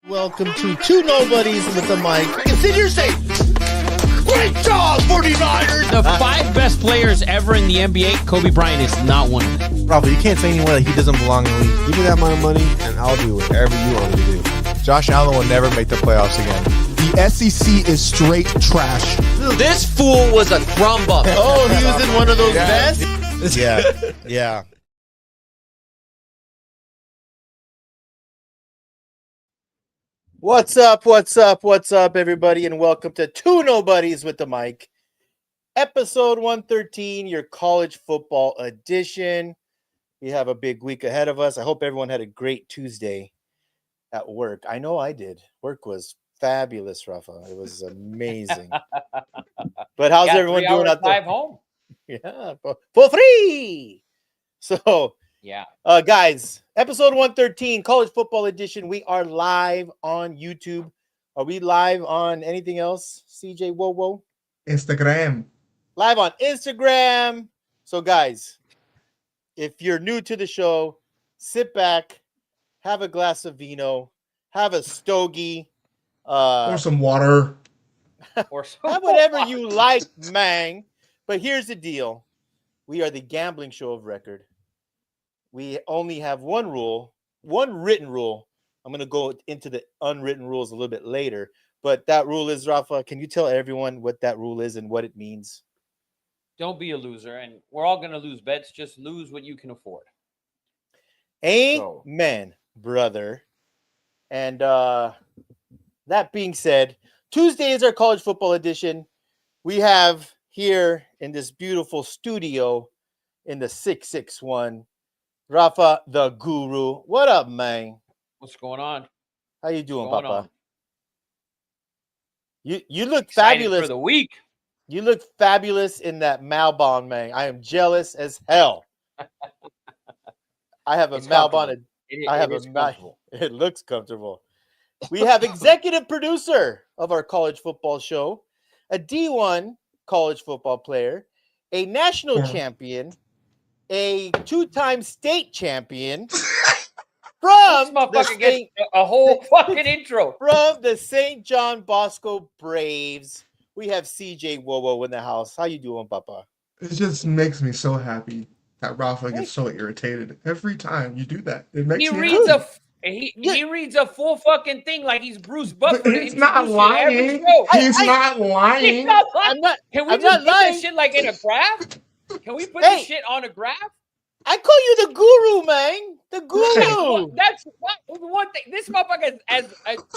Welcome to Two Nobodies with the Mic. Consider yourself. Great job, 49ers! The five best players ever in the NBA, Kobe Bryant is not one of them. Rafa, you can't say anywhere that he doesn't belong in the league. Give me that amount of money, and I'll do whatever you want me to do. Josh Allen will never make the playoffs again. The SEC is straight trash. This fool was a crumb bum. Oh, he was in one of those vests? Yeah. What's up, everybody, and welcome to Two Nobodies with the Mic, episode 113, your college football edition. We have a big week ahead of us. I hope everyone had a great Tuesday at work. I know I did. Work was fabulous, Rafa. It was amazing. But how's everyone doing out there? Drive home. Yeah, for free. So, yeah. Guys, episode 113, college football edition. We are live on YouTube. Are we live on anything else, CJ? Whoa. Instagram. Live on Instagram. So, guys, if you're new to the show, sit back, have a glass of vino, have a stogie. Or some water. Or have whatever you like, man. But here's the deal. We are the gambling show of record. We only have one rule, one written rule. I'm going to go into the unwritten rules a little bit later. But that rule is, Rafa, can you tell everyone what that rule is and what it means? Don't be a loser. And we're all going to lose bets. Just lose what you can afford. Amen, brother. And that being said, Tuesday is our college football edition. We have here in this beautiful studio in the 661, Rafa the Guru. What up, man? What's going on? How you doing, What's going Papa? On? You look Excited fabulous for the week. You look fabulous in that Malbon, man. I am jealous as hell. I have a Malbon. It looks comfortable. We have executive producer of our college football show, a D1 college football player, a national champion, a two-time state champion from a whole fucking intro from the St. John Bosco Braves. We have CJ Wowo in the house. How you doing, Papa? It just makes me so happy that Rafa gets so irritated every time you do that. It makes me happy. He reads a full fucking thing like he's Bruce Buffer. He's not lying. He's not lying. Can we just put this shit like in a graph? Can we put this shit on a graph? I call you the guru, man. The guru. That's one thing. This motherfucker as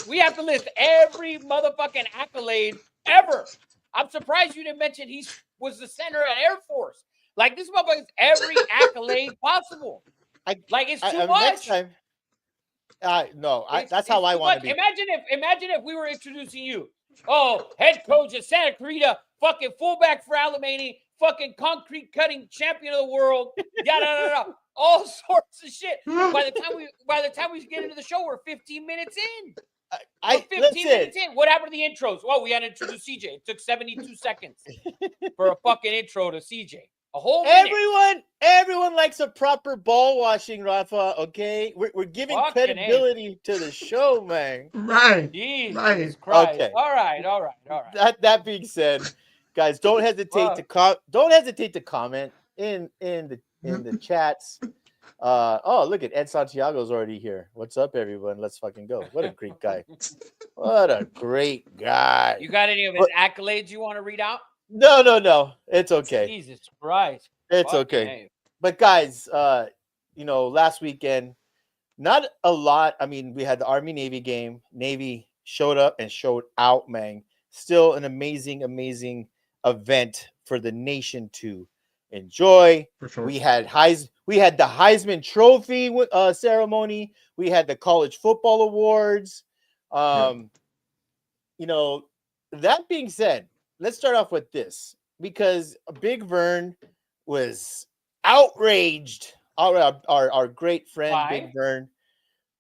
we have to list every motherfucking accolade ever. I'm surprised you didn't mention he was the center at Air Force. Like this motherfucker is every accolade possible. It's too much. Next time. That's how I want to be. Imagine if we were introducing you. Oh, head coach at Santa Clarita, fucking fullback for Alamany, fucking concrete cutting champion of the world, yada, all sorts of shit. By the time we get into the show, we're 15 minutes in. 15 minutes in. What happened to the intros? Well, we had to introduce CJ. It took 72 seconds for a fucking intro to CJ. A whole minute. Everyone likes a proper ball washing, Rafa. Okay, we're giving fucking credibility to the show, man. Right. Jesus right. Christ. Okay. All right. That being said, guys, don't hesitate to comment in the chats. Look at Ed Santiago's already here. What's up, everyone? Let's fucking go. What a great guy. What a great guy. You got any of his accolades you want to read out? No. It's okay. Jesus Christ. It's okay. But guys, last weekend, not a lot. I mean, we had the Army-Navy game. Navy showed up and showed out, man. Still an amazing event for the nation to enjoy. For sure. We had the Heisman Trophy ceremony. We had the college football awards. You know, that being said, let's start off with this because Big Vern was outraged. Our great friend Big Vern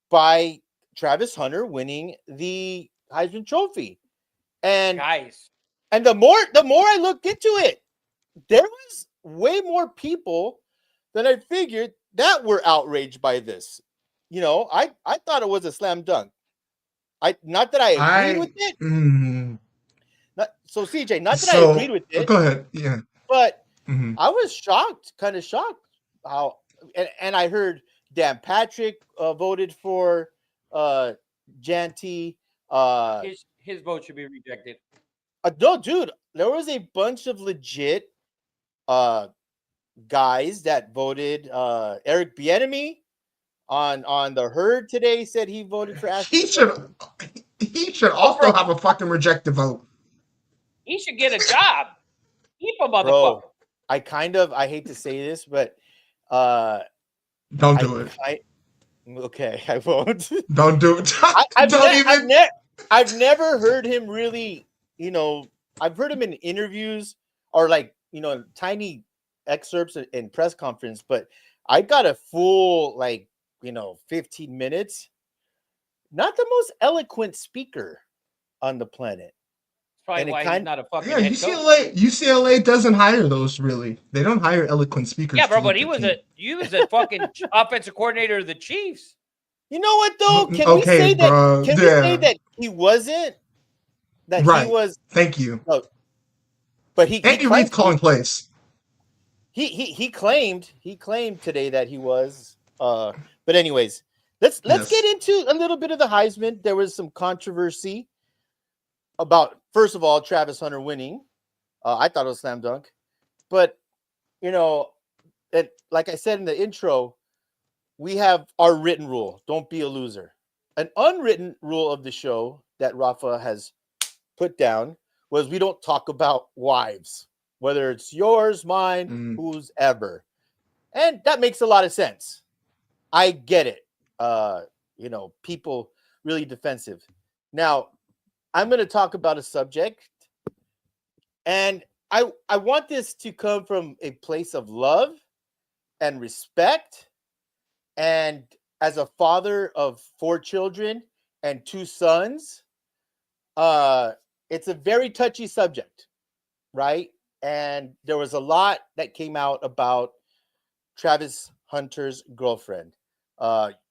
by Travis Hunter winning the Heisman Trophy, and the more I looked into it, there was way more people than I figured that were outraged by this. You know, I thought it was a slam dunk. Not that I agreed with it. So CJ, not that I agreed with it. Go ahead. Yeah. But I was shocked, kind of shocked how, and I heard Dan Patrick voted for Janty. His vote should be rejected. No, dude, there was a bunch of legit guys that voted. Eric Bieniemy on the herd today said he voted for Ashton. He should also have a fucking rejected vote. He should get a job. Keep a motherfucker. Bro, I hate to say this, but don't do it. Okay, I won't. Don't do it. I've never heard him really, you know, I've heard him in interviews or like, you know, tiny excerpts in press conference, but I got a full, like, you know, 15 minutes. Not the most eloquent speaker on the planet. Probably why he's not a fucking head UCLA doesn't hire those, really. They don't hire eloquent speakers. Yeah, bro, but he was a fucking offensive coordinator of the Chiefs. You know what though? Can we say that he wasn't? That right. He was. Thank you. But Andy Reid's calling plays. He claimed today that he was. But anyways, let's get into a little bit of the Heisman. There was some controversy about, first of all, Travis Hunter winning. I thought it was slam dunk, but you know, and like I said in the intro, we have our written rule: don't be a loser. An unwritten rule of the show that Rafa has put down was we don't talk about wives, whether it's yours, mine, whose ever, and that makes a lot of sense. I get it. You know, people really defensive. Now, I'm going to talk about a subject, and I want this to come from a place of love and respect. And as a father of 4 children and 2 sons, it's a very touchy subject, right? And there was a lot that came out about Travis Hunter's girlfriend.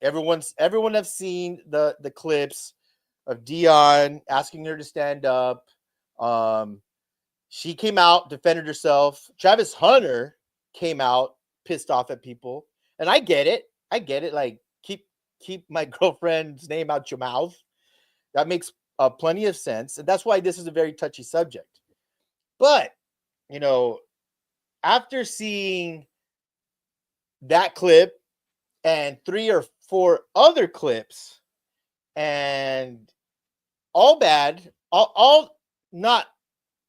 Everyone have seen the clips of Dion asking her to stand up. She came out, defended herself. Travis Hunter came out pissed off at people. And I get it. Like, keep my girlfriend's name out your mouth. That makes plenty of sense. And that's why this is a very touchy subject. But, you know, after seeing that clip and 3 or 4 other clips, and all bad, all not,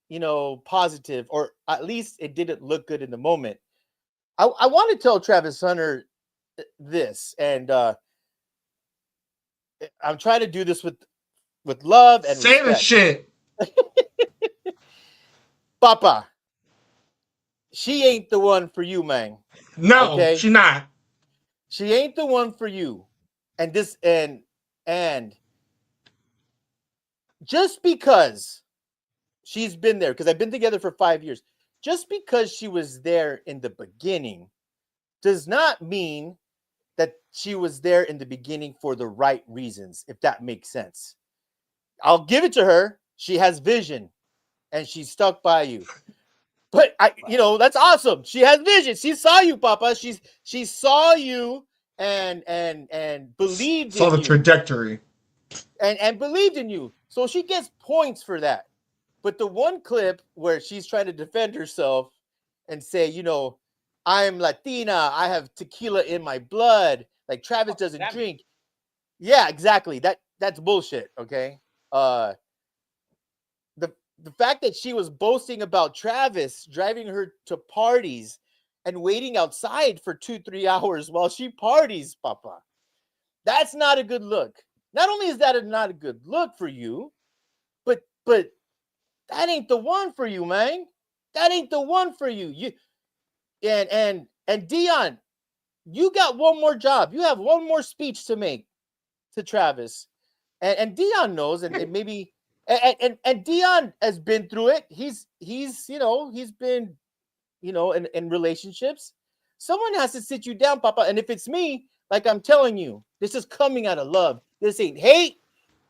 you know, positive, or at least it didn't look good in the moment. I want to tell Travis Hunter this, and I'm trying to do this with love and say the shit. Papa, she ain't the one for you, man. No, okay? She not. She ain't the one for you. And this and just because she's been there, because I've been together for 5 years, just because she was there in the beginning does not mean that she was there in the beginning for the right reasons, if that makes sense. I'll give it to her. She has vision and she's stuck by you. But you know, that's awesome. She has vision. She saw you, Papa. She saw you and believed saw in the you. Trajectory. And believed in you. So she gets points for that. But the one clip where she's trying to defend herself and say, you know, I'm Latina, I have tequila in my blood, like Travis doesn't drink. Yeah, exactly. That's bullshit, okay? The fact that she was boasting about Travis driving her to parties and waiting outside for 2-3 hours while she parties, Papa. That's not a good look. Not only is that not a good look for you, but that ain't the one for you, man. That ain't the one for you. You and Dion, you got one more job. You have one more speech to make to Travis. And Dion knows, and maybe and Dion has been through it. He's been in relationships. Someone has to sit you down, Papa. And if it's me, like I'm telling you, this is coming out of love. This ain't hate.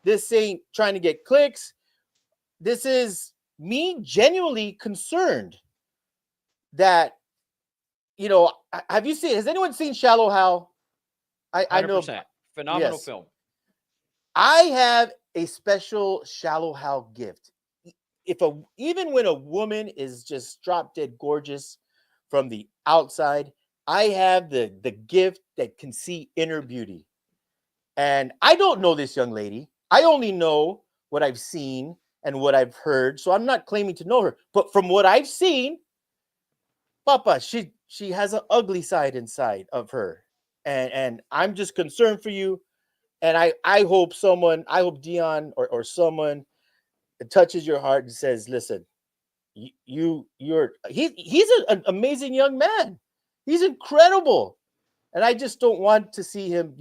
This ain't trying to get clicks. This is me genuinely concerned that, has anyone seen Shallow Hal? I know. 100%. Phenomenal Yes. film. I have a special Shallow Hal gift. Even when a woman is just drop dead gorgeous from the outside, I have the gift that can see inner beauty. And I don't know this young lady. I only know what I've seen and what I've heard. So I'm not claiming to know her. But from what I've seen, Papa, she has an ugly side inside of her. And I'm just concerned for you. And I hope Dion or someone touches your heart and says, listen, he's an amazing young man. He's incredible. And I just don't want to see him,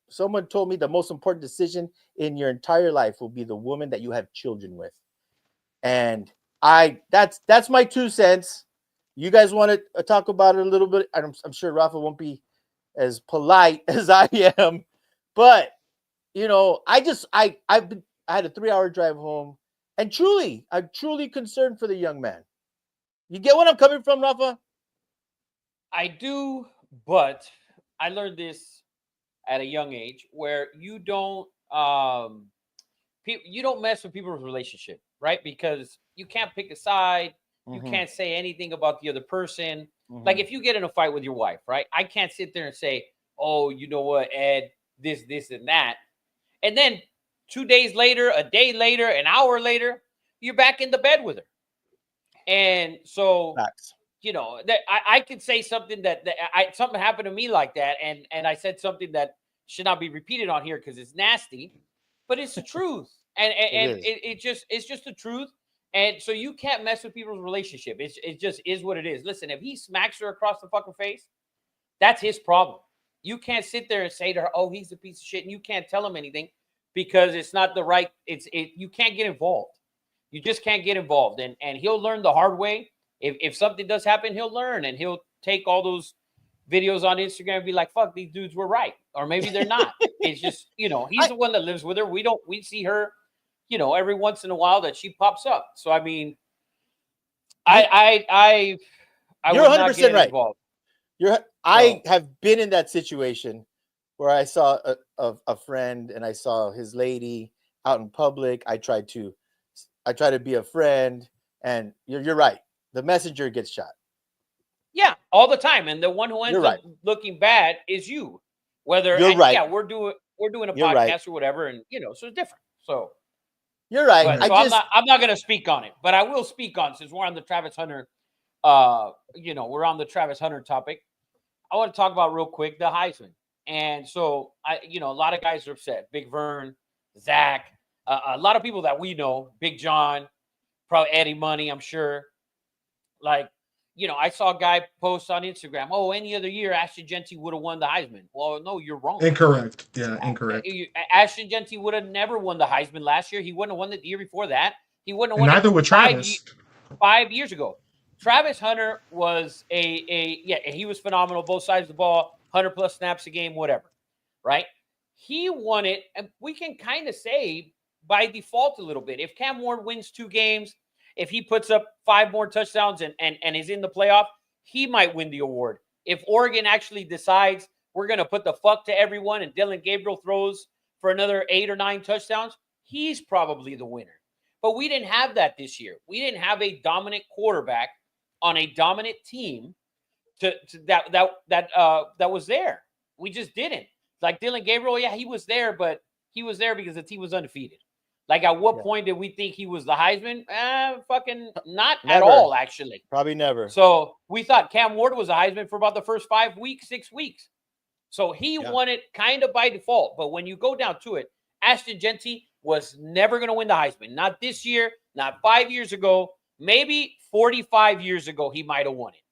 someone told me the most important decision in your entire life will be the woman that you have children with. And that's my 2 cents. You guys want to talk about it a little bit? I'm sure Rafa won't be as polite as I am, but I had a 3-hour drive home, and I'm truly concerned for the young man. You get what I'm coming from, Rafa? I do, but I learned this at a young age where you don't mess with people's relationship, right? Because you can't pick a side. You can't say anything about the other person. Like if you get in a fight with your wife, right? I can't sit there and say, oh, you know what, Ed, this, and that. And then 2 days later, a day later, an hour later, you're back in the bed with her. And so, Facts. that I could say something that something happened to me like that. And I said something that should not be repeated on here because it's nasty, but it's the truth. And it's just the truth. And so you can't mess with people's relationship. It just is what it is. Listen, if he smacks her across the fucking face, that's his problem. You can't sit there and say to her, oh, he's a piece of shit. And you can't tell him anything because it's not the right. You can't get involved. You just can't get involved. And he'll learn the hard way. If something does happen, he'll learn and he'll take all those videos on Instagram and be like, fuck, these dudes were right. Or maybe they're not. It's just, he's the one that lives with her. We see her, every once in a while that she pops up. So, I mean, I You're would 100% not get right. involved. I have been in that situation where I saw a friend and I saw his lady out in public. I try to be a friend, and you're right. The messenger gets shot. Yeah, all the time, and the one who ends up looking bad is you. Whether right. Yeah, we're doing a You're podcast right. or whatever, and so it's different. So you're right. But, I'm not going to speak on it, but I will speak on since we're on the Travis Hunter. We're on the Travis Hunter topic. I want to talk about real quick the Heisman, and so a lot of guys are upset. Big Vern, Zach, a lot of people that we know, Big John, probably Eddie Money, I'm sure. Like, I saw a guy post on Instagram, oh, any other year, Ashton Jeanty would have won the Heisman. Well, no, you're wrong. Incorrect. Yeah, incorrect. Ashton Jeanty would have never won the Heisman last year. He wouldn't have won it the year before that. He wouldn't have won neither it would Travis. 5 years ago. Travis Hunter was he was phenomenal, both sides of the ball, 100+ snaps a game, whatever, right? He won it, and we can kind of say by default a little bit. If Cam Ward wins 2 games, if he puts up 5 more touchdowns and is in the playoff, he might win the award. If Oregon actually decides we're going to put the fuck to everyone and Dylan Gabriel throws for another 8 or 9 touchdowns, he's probably the winner. But we didn't have that this year. We didn't have a dominant quarterback on a dominant team that was there. We just didn't. Like Dylan Gabriel, yeah, he was there, but he was there because the team was undefeated. Like, at what Yeah. point did we think he was the Heisman? Fucking not at Never. all, actually. Probably never. So we thought Cam Ward was a Heisman for about the first 5 weeks, 6 weeks. So he won it kind of by default. But when you go down to it, Ashton Genty was never going to win the Heisman. Not this year, not 5 years ago, maybe 45 years ago he might have won it.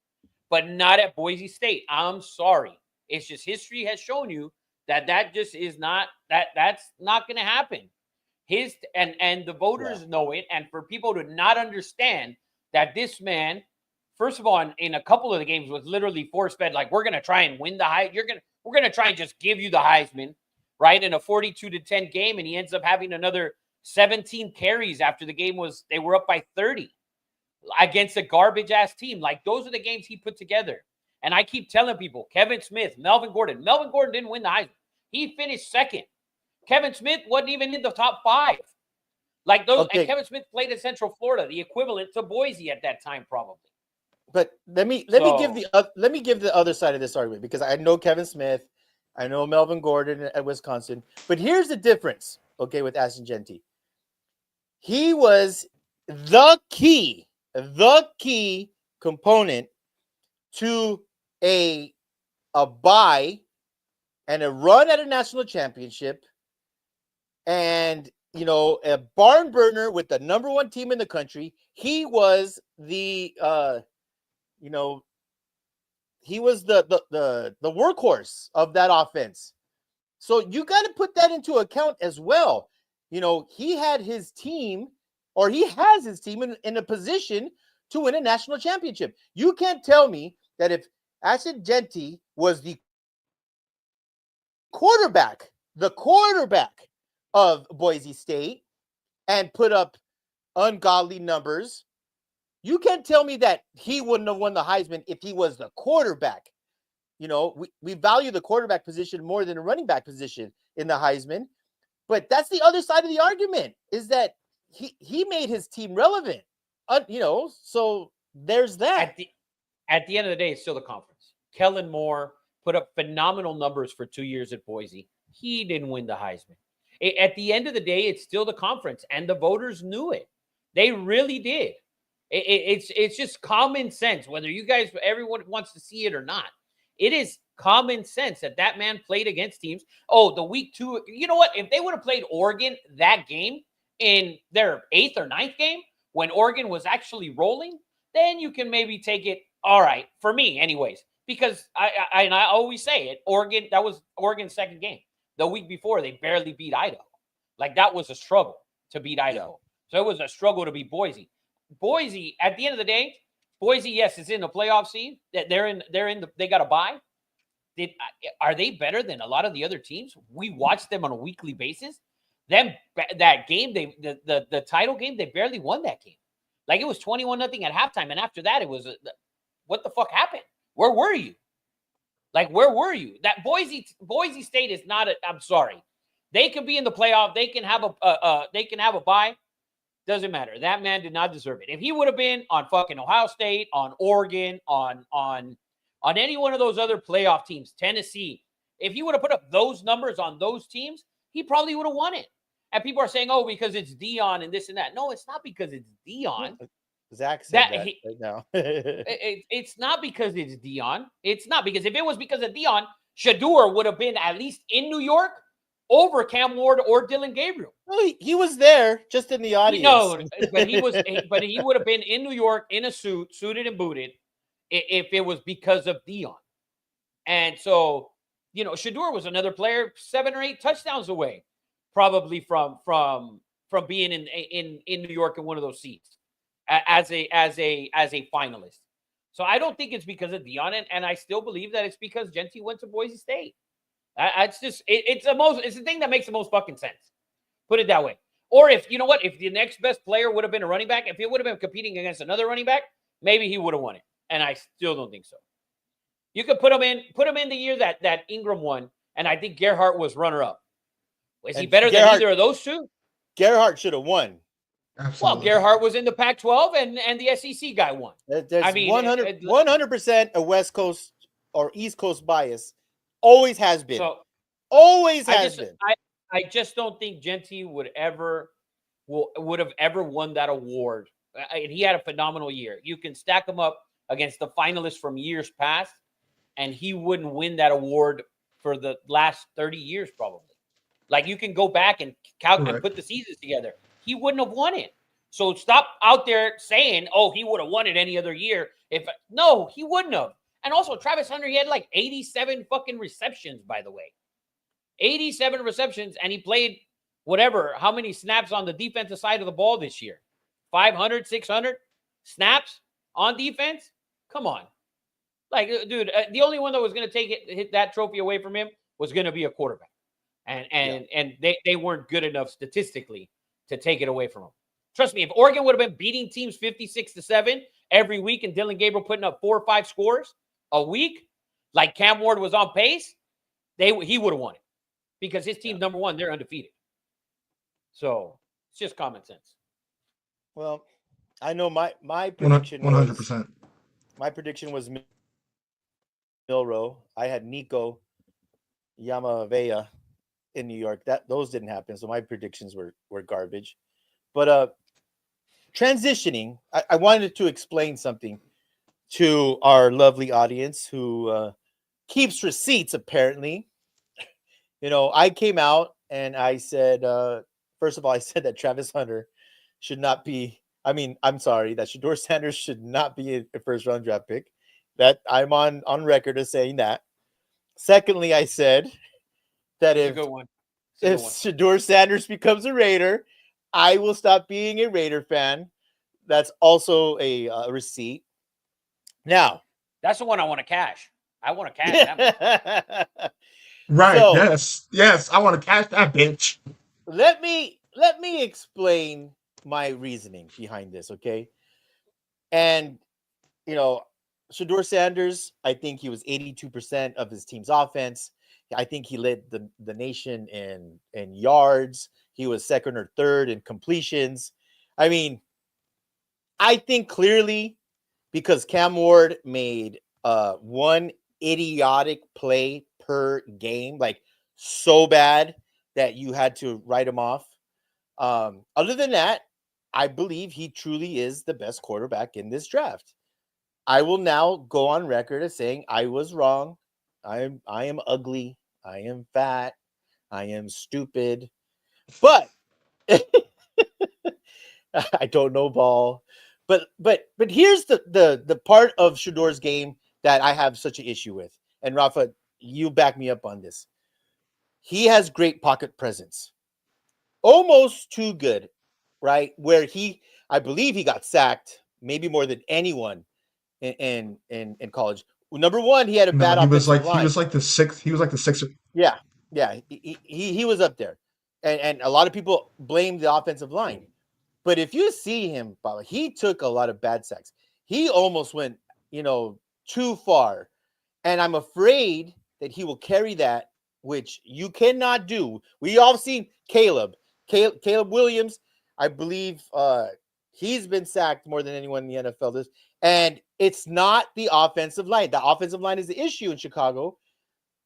But not at Boise State. I'm sorry. It's just history has shown you that just is not that's not going to happen. And the voters know it. And for people to not understand that this man, first of all, in a couple of the games was literally force-fed, like, we're going to try and win the Heisman. We're going to try and just give you the Heisman, right? In a 42-10 game, and he ends up having another 17 carries after the game they were up by 30 against a garbage-ass team. Like, those are the games he put together. And I keep telling people, Kevin Smith, Melvin Gordon. Melvin Gordon didn't win the Heisman. He finished second. Kevin Smith wasn't even in the top 5. Like those, and Kevin Smith played in Central Florida, the equivalent to Boise at that time, probably. But let me give the other side of this argument, because I know Kevin Smith, I know Melvin Gordon at Wisconsin, but here's the difference. Okay, with Ashton Genty, he was the key component to a bye and a run at a national championship, and a barn burner with the number 1 team in the country. He was the he was the workhorse of that offense. So you got to put that into account as well. He had his team, or he has his team in a position to win a national championship. You can't tell me that if Ashton Genty was the quarterback of Boise State and put up ungodly numbers, you can't tell me that he wouldn't have won the Heisman if he was the quarterback. We value the quarterback position more than the running back position in the Heisman. But that's the other side of the argument, is that he made his team relevant. So there's that. At the end of the day, it's still the conference. Kellen Moore put up phenomenal numbers for 2 years at Boise. He didn't win the Heisman. At the end of the day, it's still the conference, and the voters knew it. They really did. It's just common sense, whether everyone wants to see it or not. It is common sense that man played against teams. Oh, the week 2, you know what? If they would have played Oregon that game in their 8th or 9th game, when Oregon was actually rolling, then you can maybe take it, all right, for me anyways, because I always say it, that was Oregon's second game. The week before, they barely beat Idaho. Like, that was a struggle to beat Idaho. So it was a struggle to beat Boise. Boise, at the end of the day, Boise, yes, is in the playoff scene. They got a bye. Are they better than a lot of the other teams? We watch them on a weekly basis. That game, the title game, they barely won that game. Like, it was 21-0 at halftime, and after that, it was what the fuck happened? Where were you? Like, where were you? That Boise State is not. I'm sorry, they can be in the playoff. They can have a bye. Doesn't matter. That man did not deserve it. If he would have been on fucking Ohio State, on Oregon, on any one of those other playoff teams, Tennessee, if he would have put up those numbers on those teams, he probably would have won it. And people are saying, oh, because it's Dion and this and that. No, it's not because it's Dion. Zach said that right now. It's not because it's Dion. It's not, because if it was because of Dion, Shedeur would have been at least in New York over Cam Ward or Dylan Gabriel. Well, he was there, just in the audience. No, but he would have been in New York in a suited and booted, if it was because of Dion. And so, Shedeur was another player 7 or 8 touchdowns away, probably from being in New York in one of those seats as a finalist. So I don't think it's because of Dion, and I still believe that it's because Genty went to Boise State. It's the thing that makes the most fucking sense. Put it that way. Or if the next best player would have been a running back, if it would have been competing against another running back, maybe he would have won it. And I still don't think so. You could put him in the year that Ingram won, and I think Gerhardt was runner-up. Was he better than either of those two? Gerhardt should have won. Absolutely. Well, Gerhardt was in the Pac-12, and the SEC guy won. There's 100% a West Coast or East Coast bias. Always has been. So, Always has been. I just don't think Genty would ever would have ever won that award. And he had a phenomenal year. You can stack him up against the finalists from years past, and he wouldn't win that award for the last 30 years probably. Like, you can go back and and put the seasons together. He wouldn't have won it. So stop out there saying, oh, he would have won it any other year. No, he wouldn't have. And also, Travis Hunter, he had like 87 fucking receptions, by the way. 87 receptions, and he played how many snaps on the defensive side of the ball this year? 500, 600 snaps on defense? Come on. Like, dude, the only one that was going to hit that trophy away from him was going to be a quarterback. And they weren't good enough statistically to take it away from him. Trust me, if Oregon would have been beating teams 56-7 every week and Dylan Gabriel putting up 4 or 5 scores a week, like Cam Ward was on pace, he would have won it because his team's number one. They're undefeated. So it's just common sense. Well, I know my prediction 100%. My prediction was Milroe. I had Nico Yamavea in New York. Those didn't happen, so my predictions were garbage. But transitioning, I wanted to explain something to our lovely audience who keeps receipts, apparently. I came out and I said, first of all, I said that Travis Hunter should not be, I'm sorry, that Shedeur Sanders should not be a first-round draft pick. That I'm on record as saying that. Secondly, I said that if Shedeur Sanders becomes a Raider, I will stop being a Raider fan. That's also a receipt. Now, that's the one I want to cash. I want to cash that one. Right. So, yes. I want to cash that bitch. Let me explain my reasoning behind this, okay? And Shedeur Sanders, I think he was 82% of his team's offense. I think he led the nation in yards. He was second or third in completions. I think clearly because Cam Ward made one idiotic play per game, like so bad that you had to write him off. Other than that, I believe he truly is the best quarterback in this draft. I will now go on record as saying I was wrong. I am ugly. I am fat. I am stupid. But I don't know ball. But here's the part of Shedeur's game that I have such an issue with. And Rafa, you back me up on this. He has great pocket presence. Almost too good, right? Where I believe he got sacked maybe more than anyone in college. Number one, he had a bad offensive line. He was like the sixth. He was like the sixth. Yeah. He was up there, and a lot of people blame the offensive line. But if you see him, he took a lot of bad sacks. He almost went, too far, and I'm afraid that he will carry that, which you cannot do. We all seen Caleb Williams. I believe he's been sacked more than anyone in the NFL does. And it's not the offensive line. The offensive line is the issue in Chicago.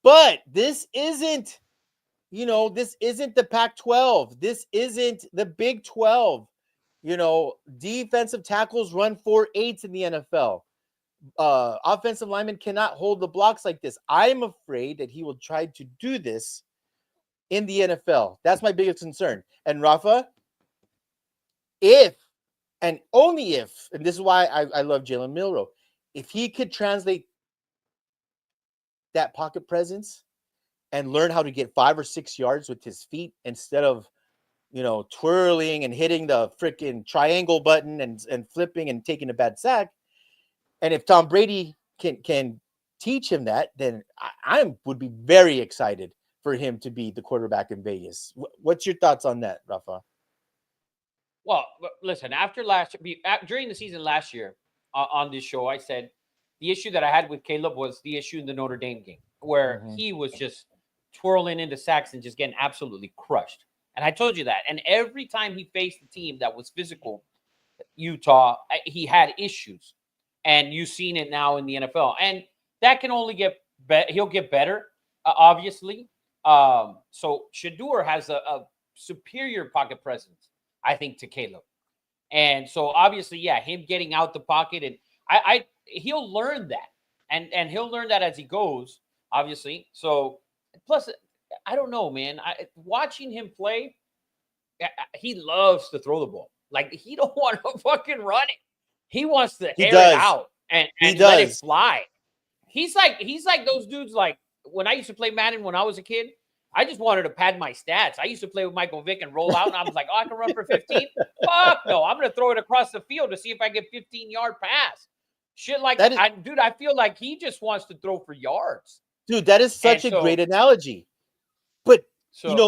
But this isn't, this isn't the Pac-12. This isn't the Big 12. Defensive tackles run 4.8s in the NFL. Offensive linemen cannot hold the blocks like this. I'm afraid that he will try to do this in the NFL. That's my biggest concern. And Rafa, if and only if, and this is why I love Jalen Milroe, if he could translate that pocket presence and learn how to get 5 or 6 yards with his feet instead of, twirling and hitting the freaking triangle button and flipping and taking a bad sack. And if Tom Brady can teach him that, then I would be very excited for him to be the quarterback in Vegas. What's your thoughts on that, Rafa? Well, listen, during the season last year on this show, I said the issue that I had with Caleb was the issue in the Notre Dame game where he was just twirling into sacks and just getting absolutely crushed. And I told you that. And every time he faced a team that was physical, Utah, he had issues. And you've seen it now in the NFL. And that can only get better. He'll get better, obviously. So Shedeur has a superior pocket presence I think, to Caleb. And so obviously, yeah, him getting out the pocket, and he'll learn that, and he'll learn that as he goes, obviously. So plus, I don't know, man. Watching him play, he loves to throw the ball. Like, he don't want to fucking run it. He wants to air it out and let it fly. He's like those dudes. Like, when I used to play Madden when I was a kid, I just wanted to pad my stats. I used to play with Michael Vick and roll out, and I was like, oh, I can run for 15. Fuck no, I'm going to throw it across the field to see if I get 15-yard pass. Shit like that. I feel like he just wants to throw for yards. Dude, that is such a great analogy. But,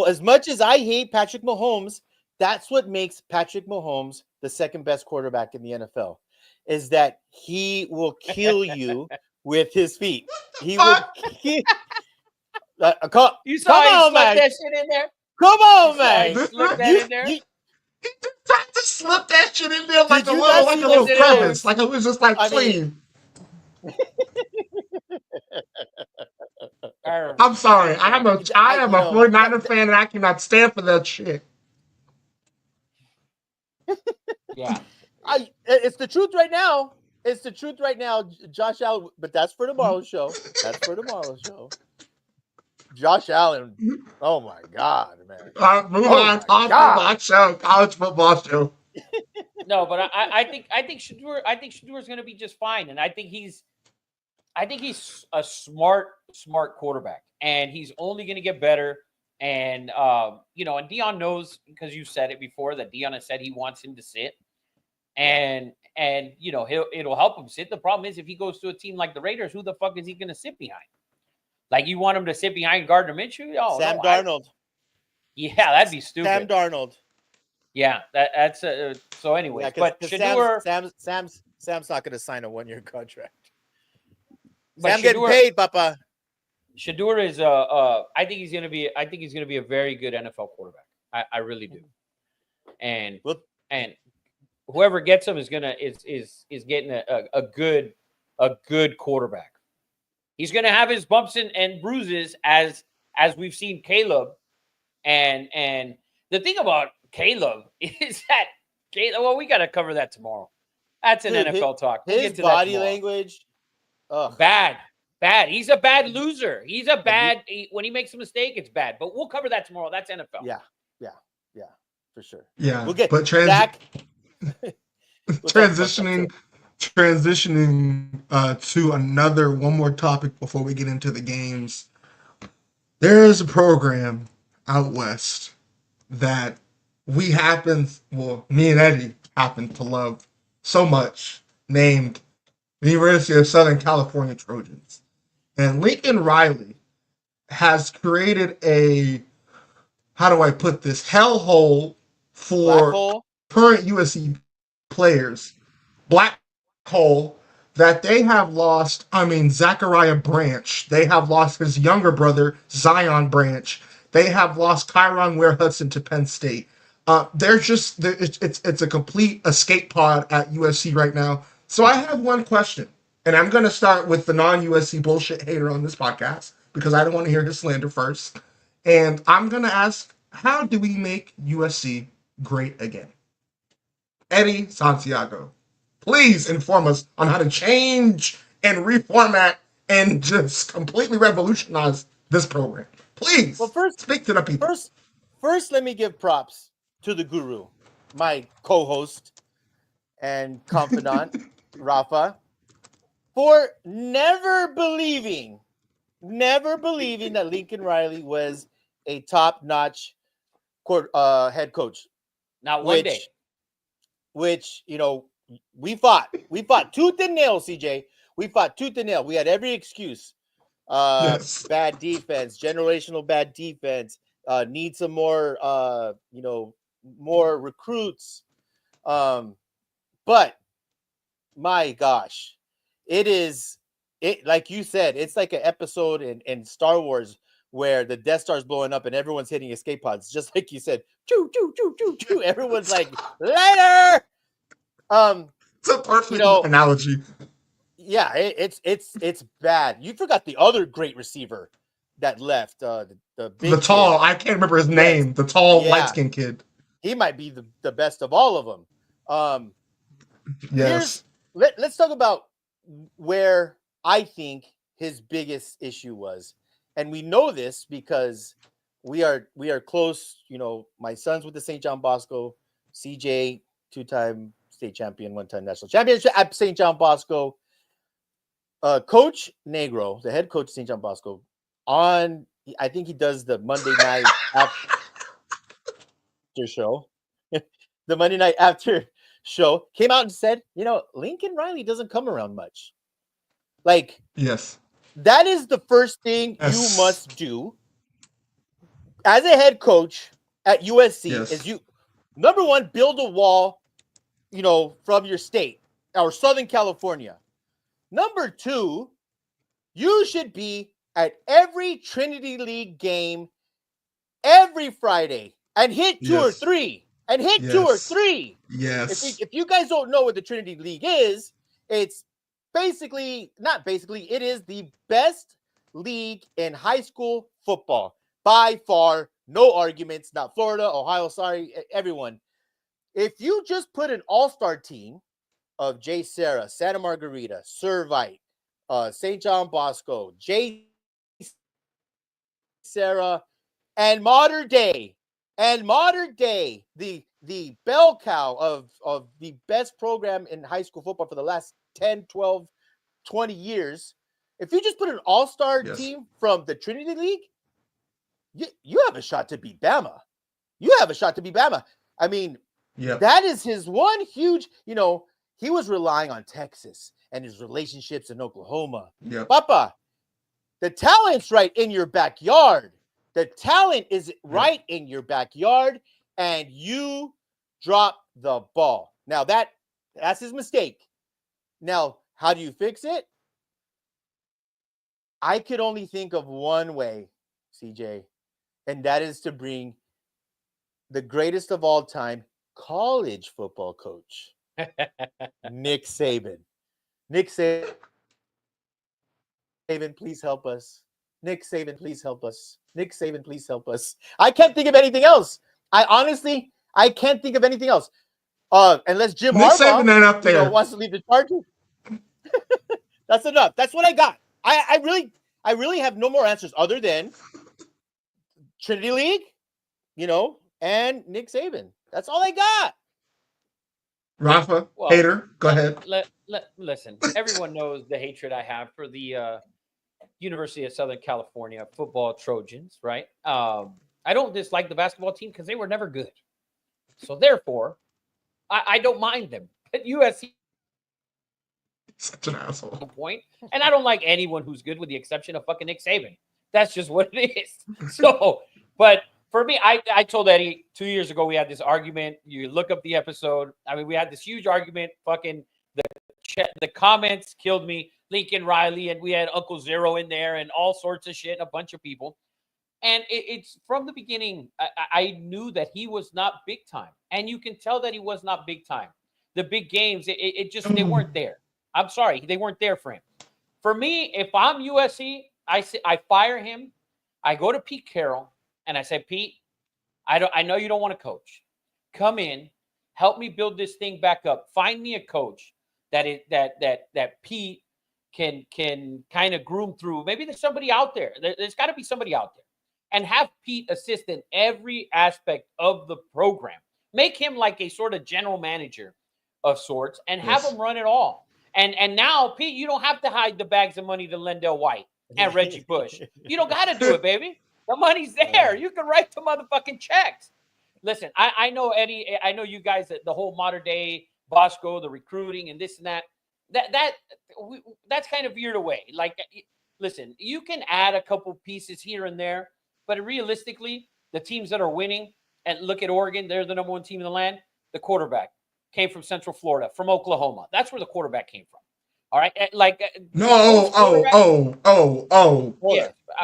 as much as I hate Patrick Mahomes, that's what makes Patrick Mahomes the second best quarterback in the NFL, is that he will kill you with his feet. He would kill. You saw he slipped that shit in there? Come on, man. He slipped that in there? He tried to slip that shit in there like a little crevice. Like it was just like clean. I'm sorry. I am a 49er fan, and I cannot stand for that shit. Yeah. It's the truth right now. It's the truth right now, Josh Allen. But that's for tomorrow's show. Josh Allen. Oh my God, man. Move on. College football show. No, but I think Shedeur is going to be just fine, and I think he's a smart quarterback, and he's only going to get better. And and Dion knows, because you said it before, that Dion has said he wants him to sit, and it'll help him sit. The problem is, if he goes to a team like the Raiders, who the fuck is he going to sit behind? Like, you want him to sit behind Gardner Minshew? Oh, Sam Darnold. Yeah, that'd be stupid. Sam Darnold. Yeah, that's so. Anyways, but Shedeur, Sam's not going to sign a 1-year contract. Sam getting paid, Papa. Shedeur is I think he's going to be a very good NFL quarterback. I really do. And whoever gets him is getting a good quarterback. He's going to have his bumps and bruises as we've seen Caleb. And the thing about Caleb is that we got to cover that tomorrow. That's an NFL talk. His body language. Bad. He's a bad loser. He's a bad. When he makes a mistake, it's bad. But we'll cover that tomorrow. That's NFL. Yeah, for sure. Yeah, we'll get transitioning to one more topic before we get into the games. There is a program out west that me and Eddie happen to love so much, named the University of Southern California Trojans. And Lincoln Riley has created a, how do I put this, hellhole for current USC players. Black hole that they have lost, Zachariah Branch. They have lost his younger brother, Zion Branch. They have lost Kyron Ware-Hudson to Penn State. It's a complete escape pod at USC right now. So I have one question, and I'm going to start with the non-USC bullshit hater on this podcast, because I don't want to hear his slander first. And I'm going to ask, how do we make USC great again? Eddie Santiago, please inform us on how to change and reformat and just completely revolutionize this program. Please, speak to the people. First, let me give props to the guru, my co-host and confidant, Rafa, for never believing that Lincoln Riley was a top-notch head coach. Not one day. Which, we fought tooth and nail, CJ. We fought tooth and nail. We had every excuse. Yes. Bad defense, generational bad defense, need some more, more recruits. But my gosh, like you said, it's like an episode in Star Wars where the Death Star's blowing up and everyone's hitting escape pods, just like you said. Choo, choo, choo, choo, choo. Everyone's like, later. It's a perfect analogy. Yeah, it's bad. You forgot the other great receiver that left. The tall, I can't remember his name. The tall light-skinned kid. he might be the best of all of them. Yes. Let's talk about where I think his biggest issue was, and we know this because we are close. You know, my son's with the St. John Bosco. CJ, 2-time state champion, 1-time national championship at St. John Bosco. Coach Negro, the head coach of St. John Bosco, I think he does the Monday night after show. The Monday night after show came out and said, Lincoln Riley doesn't come around much. Like, Yes. that is the first thing you Yes. must do as a head coach at USC Yes. is you, number one, build a wall, from your state or Southern California. Number two, you should be at every Trinity League game every Friday and hit two or Yes. three. And hit Yes. 2 or 3. Yes. If you guys don't know what the Trinity League is, it's it is the best league in high school football. By far, no arguments, not Florida, Ohio, sorry, everyone. If you just put an all-star team of J. Sarah, Santa Margarita, Servite, St. John Bosco, J. Sarah, and modern day, the bell cow of the best program in high school football for the last 10, 12, 20 years, if you just put an all-star Yes. team from the Trinity League, you have a shot to beat Bama. You have a shot to beat Bama. I mean, Yep. that is his one huge, he was relying on Texas and his relationships in Oklahoma. Yep. Papa, the talent's right in your backyard. The talent is right in your backyard, and you drop the ball. Now, that's his mistake. Now, how do you fix it? I could only think of one way, CJ, and that is to bring the greatest of all time college football coach, Nick Saban. Nick Saban, please help us. Nick Saban, please help us. Nick Saban, please help us. I can't think of anything else. I can't think of anything else. Unless Jim Nick Harbaugh, Saban ain't up there. wants to leave the Chargers. That's enough. That's what I got. I really have no more answers other than Trinity League, and Nick Saban. That's all I got. Rafa, Well, hater, go ahead. Listen, everyone knows the hatred I have for the University of Southern California football Trojans, right? I don't dislike the basketball team because they were never good. So therefore, I don't mind them. But USC Such an asshole. point, and I don't like anyone who's good with the exception of fucking Nick Saban. That's just what it is. So, but for me, I told Eddie 2 years ago we had this argument. You look up the episode. I mean, we had this huge argument. Fucking the comments killed me. Lincoln Riley, and we had Uncle Zero in there, and all sorts of shit, and a bunch of people. And it's from the beginning. I knew that he was not big time, and you can tell that he was not big time. The big games, it just they weren't there. I'm sorry, they weren't there for him. For me, if I'm USC, I fire him. I go to Pete Carroll and I say, Pete, I know you don't want to coach. Come in, help me build this thing back up. Find me a coach that Pete can kind of groom through. Maybe there's somebody out there. There's got to be somebody out there. And have Pete assist in every aspect of the program. Make him like a sort of general manager of sorts and have him run it all. And now, Pete, you don't have to hide the bags of money to Lendell White and Reggie Bush. You don't got to do it, baby. The money's there. You can write the motherfucking checks. Listen, I know, Eddie, I know you guys, the whole modern day Bosco, the recruiting and this and that. That's kind of veered away. Like, listen, you can add a couple pieces here and there, but realistically, the teams that are winning, and look at Oregon, they're the number one team in the land. The quarterback came from Central Florida, from Oklahoma. That's where the quarterback came from. All right, No,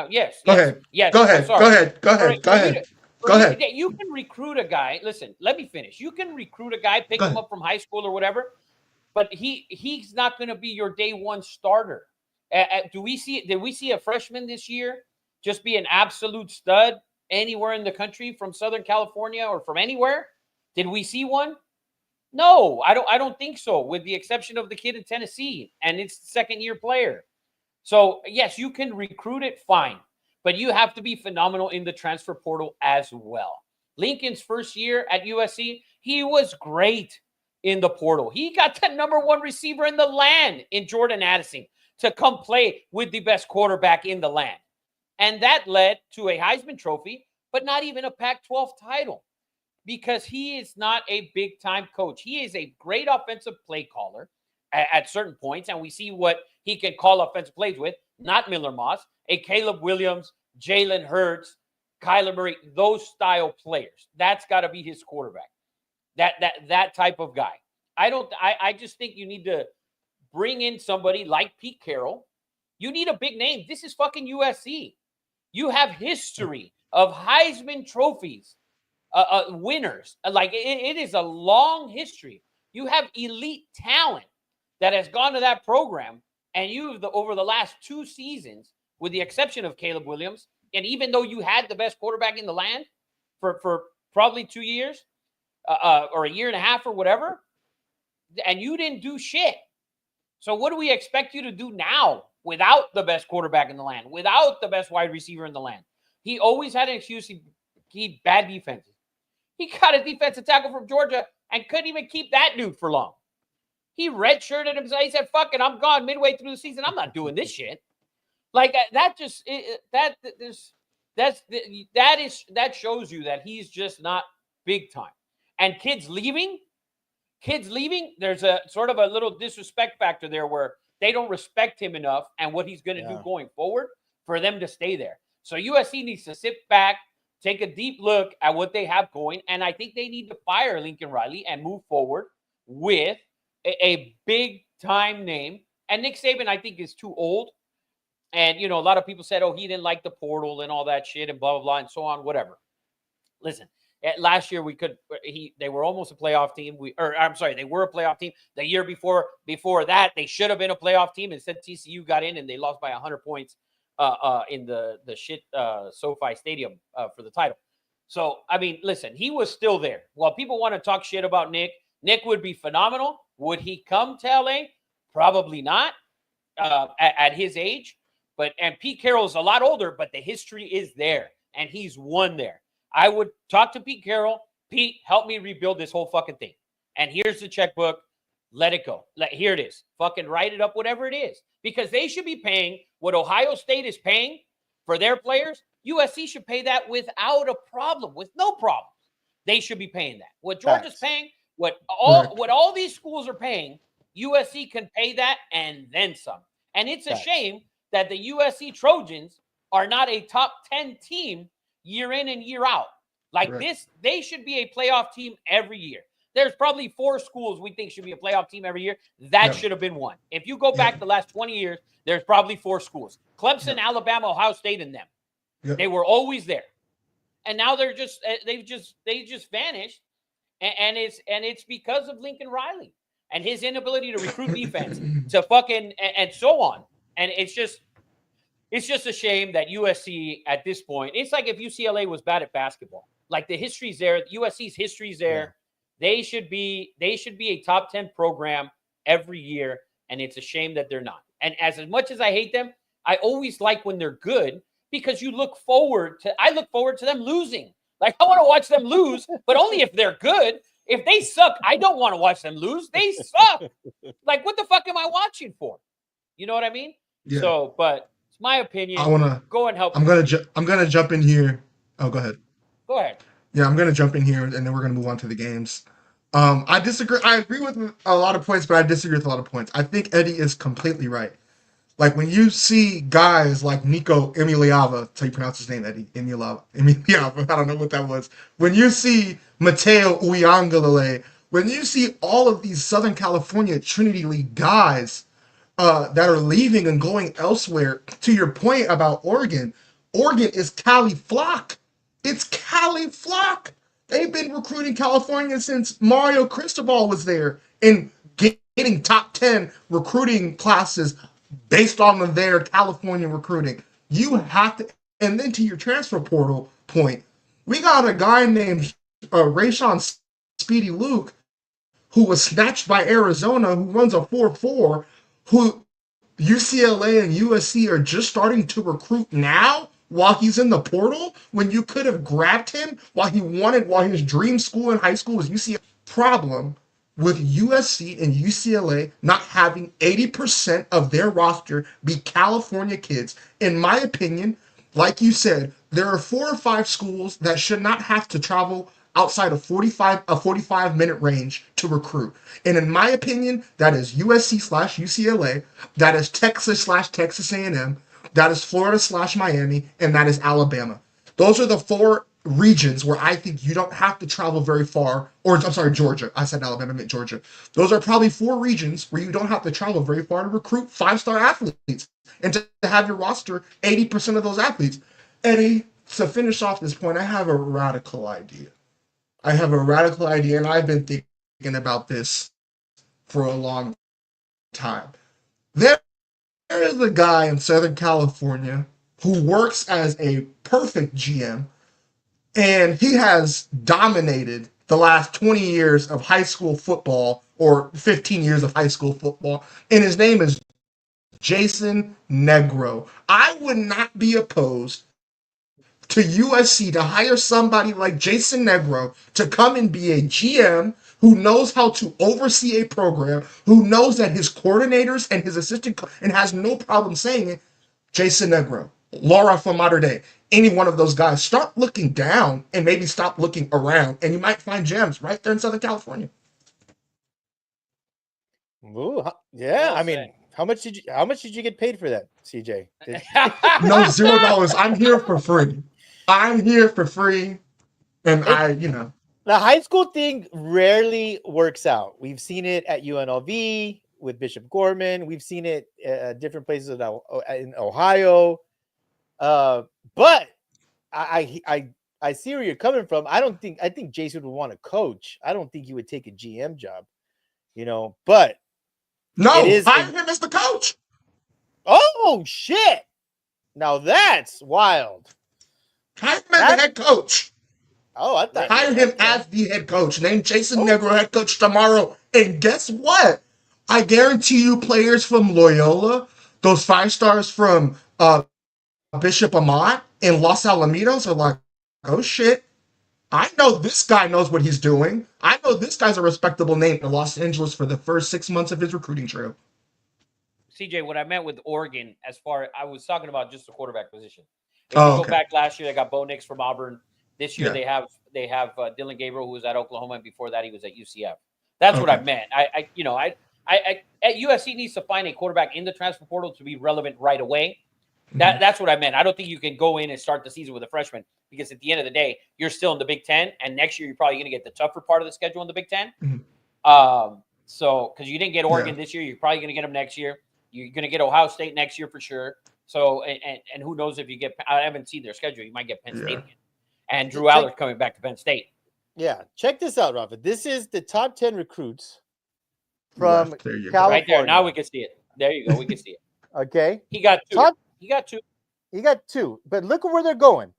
yes. Go ahead. Yes. Go ahead. Go ahead. You can recruit a guy. Listen, let me finish. You can recruit a guy, pick him up from high school or whatever, but he's not going to be your day one starter. Did we see a freshman this year just be an absolute stud anywhere in the country from Southern California or from anywhere? Did we see one? No, I don't think so, with the exception of the kid in Tennessee, and it's the second-year player. So, yes, you can recruit it, fine, but you have to be phenomenal in the transfer portal as well. Lincoln's first year at USC, he was great in the portal. He got the number one receiver in the land in Jordan Addison to come play with the best quarterback in the land. And that led to a Heisman Trophy, but not even a Pac-12 title, because he is not a big-time coach. He is a great offensive play caller at certain points, and we see what he can call offensive plays with, not Miller Moss, a Caleb Williams, Jalen Hurts, Kyler Murray, those style players. That's got to be his quarterback. That type of guy. I just think you need to bring in somebody like Pete Carroll. You need a big name. This is fucking USC. You have history of Heisman trophies, winners. Like it is a long history. You have elite talent that has gone to that program, and over the last 2 seasons, with the exception of Caleb Williams, and even though you had the best quarterback in the land for probably 2 years, or a year and a half or whatever, and you didn't do shit. So what do we expect you to do now without the best quarterback in the land, without the best wide receiver in the land? He always had an excuse. He bad defenses. He got a defensive tackle from Georgia and couldn't even keep that dude for long. He redshirted himself. He said, fuck it, I'm gone midway through the season. I'm not doing this shit. Like that shows you that he's just not big time. And kids leaving, there's a sort of a little disrespect factor there where they don't respect him enough and what he's going to do going forward for them to stay there. So USC needs to sit back, take a deep look at what they have going, and I think they need to fire Lincoln Riley and move forward with a big-time name. And Nick Saban, I think, is too old. And, a lot of people said, oh, he didn't like the portal and all that shit and blah, blah, blah, and so on, whatever. Listen, last year they were almost a playoff team. They were a playoff team. The year before that, they should have been a playoff team. Instead, TCU got in and they lost by 100 points in the shit SoFi Stadium for the title. So, I mean, listen, he was still there. While people want to talk shit about Nick would be phenomenal. Would he come to LA? Probably not at his age. And Pete Carroll is a lot older, but the history is there, and he's won there. I would talk to Pete Carroll. Pete, help me rebuild this whole fucking thing. And here's the checkbook. Let it go. Here it is. Fucking write it up, whatever it is. Because they should be paying what Ohio State is paying for their players. USC should pay that without a problem, with no problems. They should be paying that. What Georgia's paying, what all these schools are paying, USC can pay that and then some. And it's a shame that the USC Trojans are not a top 10 team year in and year out. Like this, they should be a playoff team every year. There's probably 4 schools we think should be a playoff team every year. That should have been one. If you go back the last 20 years, there's probably 4 schools. Clemson, Alabama, Ohio State, and them. They were always there. And now they just vanished. And it's because of Lincoln Riley and his inability to recruit defense to fucking and so on. And it's just a shame that USC at this point, it's like if UCLA was bad at basketball. Like the history's there, USC's history's there. They should be a top 10 program every year, and it's a shame that they're not. And as much as I hate them, I always like when they're good because I look forward to them losing. Like I want to watch them lose, but only if they're good. If they suck, I don't want to watch them lose. They suck. Like what the fuck am I watching for? You know what I mean? Yeah. So, but it's my opinion. I want to go and help. I'm gonna jump in here. Oh, go ahead. Go ahead. Yeah, I'm gonna jump in here, and then we're gonna move on to the games. I disagree. I agree with a lot of points, but I disagree with a lot of points. I think Eddie is completely right. Like when you see guys like Nico Emiliava, that's how you pronounce his name, Eddie Emiliava. I don't know what that was. When you see Mateo Uiagalelei, when you see all of these Southern California Trinity League guys that are leaving and going elsewhere, to your point about Oregon is Cali Flock. It's Cali Flock. They've been recruiting California since Mario Cristobal was there and getting top 10 recruiting classes based on their California recruiting. You have to, and then to your transfer portal point, we got a guy named Rayshawn Speedy Luke, who was snatched by Arizona, who runs a 4.4, who UCLA and USC are just starting to recruit now while he's in the portal, when you could have grabbed him while his dream school in high school was UCLA. Problem with USC and UCLA not having 80% of their roster be California kids. In my opinion, like you said, there are 4 or 5 schools that should not have to travel outside of a 45-minute range to recruit. And in my opinion, that is USC/UCLA, that is Texas/Texas A&M, that is Florida/Miami, and that is Alabama. Those are the 4 regions where I think you don't have to travel very far, or I'm sorry, Georgia. I said Alabama, I meant Georgia. Those are probably 4 regions where you don't have to travel very far to recruit 5-star athletes and to have your roster 80% of those athletes. Eddie, to finish off this point, I have a radical idea. And I've been thinking about this for a long time. There is a guy in Southern California who works as a perfect GM, and he has dominated the last 20 years of high school football, or 15 years of high school football, and his name is Jason Negro. I would not be opposed to USC to hire somebody like Jason Negro to come and be a GM who knows how to oversee a program, who knows that his coordinators and his assistant, and has no problem saying it. Jason Negro, Laura from Modern Day, any one of those guys, start looking down and maybe stop looking around, and you might find gems right there in Southern California. Ooh, yeah. Well I mean, said. how much did you get paid for that, CJ? No, $0. I'm here for free. And The high school thing rarely works out. We've seen it at UNLV with Bishop Gorman. We've seen it at different places in Ohio. But I see where you're coming from. I think Jason would want to coach. I don't think he would take a GM job, but no, hire him him as the coach. Oh shit. Now that's wild. Hire him as the head coach. Oh, I thought hire him as the head coach. Name Jason Negro head coach tomorrow. And guess what? I guarantee you players from Loyola, those 5 stars from Bishop Amat and Los Alamitos are like, oh shit, I know this guy knows what he's doing. I know this guy's a respectable name in Los Angeles for the first 6 months of his recruiting trail. CJ, what I meant with Oregon, I was talking about just the quarterback position. If you go back last year, they got Bo Nix from Auburn. This year they have Dylan Gabriel, who was at Oklahoma, and before that he was at UCF. That's what I meant. I at USC needs to find a quarterback in the transfer portal to be relevant right away. That's what I meant. I don't think you can go in and start the season with a freshman, because at the end of the day, you're still in the Big Ten, and next year you're probably going to get the tougher part of the schedule in the Big Ten. So because you didn't get Oregon this year, you're probably going to get them next year. You're going to get Ohio State next year for sure. So and who knows if you get? I haven't seen their schedule. You might get Penn State again. And Drew Aller's coming back to Penn State. Yeah, check this out, Rafa. This is the top 10 recruits from California. Right there. Now we can see it. There you go. We can see it. Okay. He got 2. He got 2. But look at where they're going.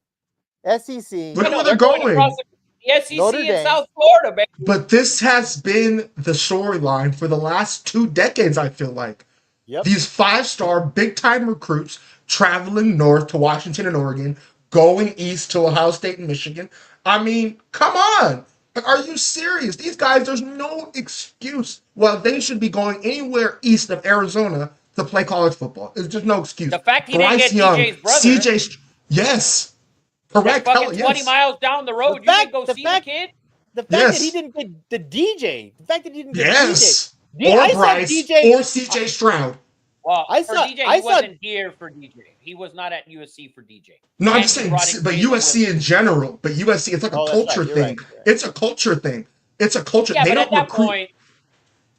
SEC. Look at where they're going. The SEC in South Florida, man. But this has been the storyline for the last 2 decades, I feel like. Yep. These 5-star big-time recruits traveling north to Washington and Oregon, going east to Ohio State and Michigan. I mean, come on. Like, are you serious? These guys, there's no excuse why they should be going anywhere east of Arizona to play college football. There's just no excuse. The fact he didn't get DJ's brother. Yes. Correct. Fucking 20 miles down the road. You didn't go see the kid? The fact that he didn't get the DJ. The fact that he didn't get DJ. Or Bryce or CJ Stroud. Well, he wasn't here for DJ. He was not at USC for DJ. No, I'm just saying, but USC in general. But USC, it's like a culture thing. Right. It's a culture thing. It's a culture. Yeah, they but don't at that recruit. point,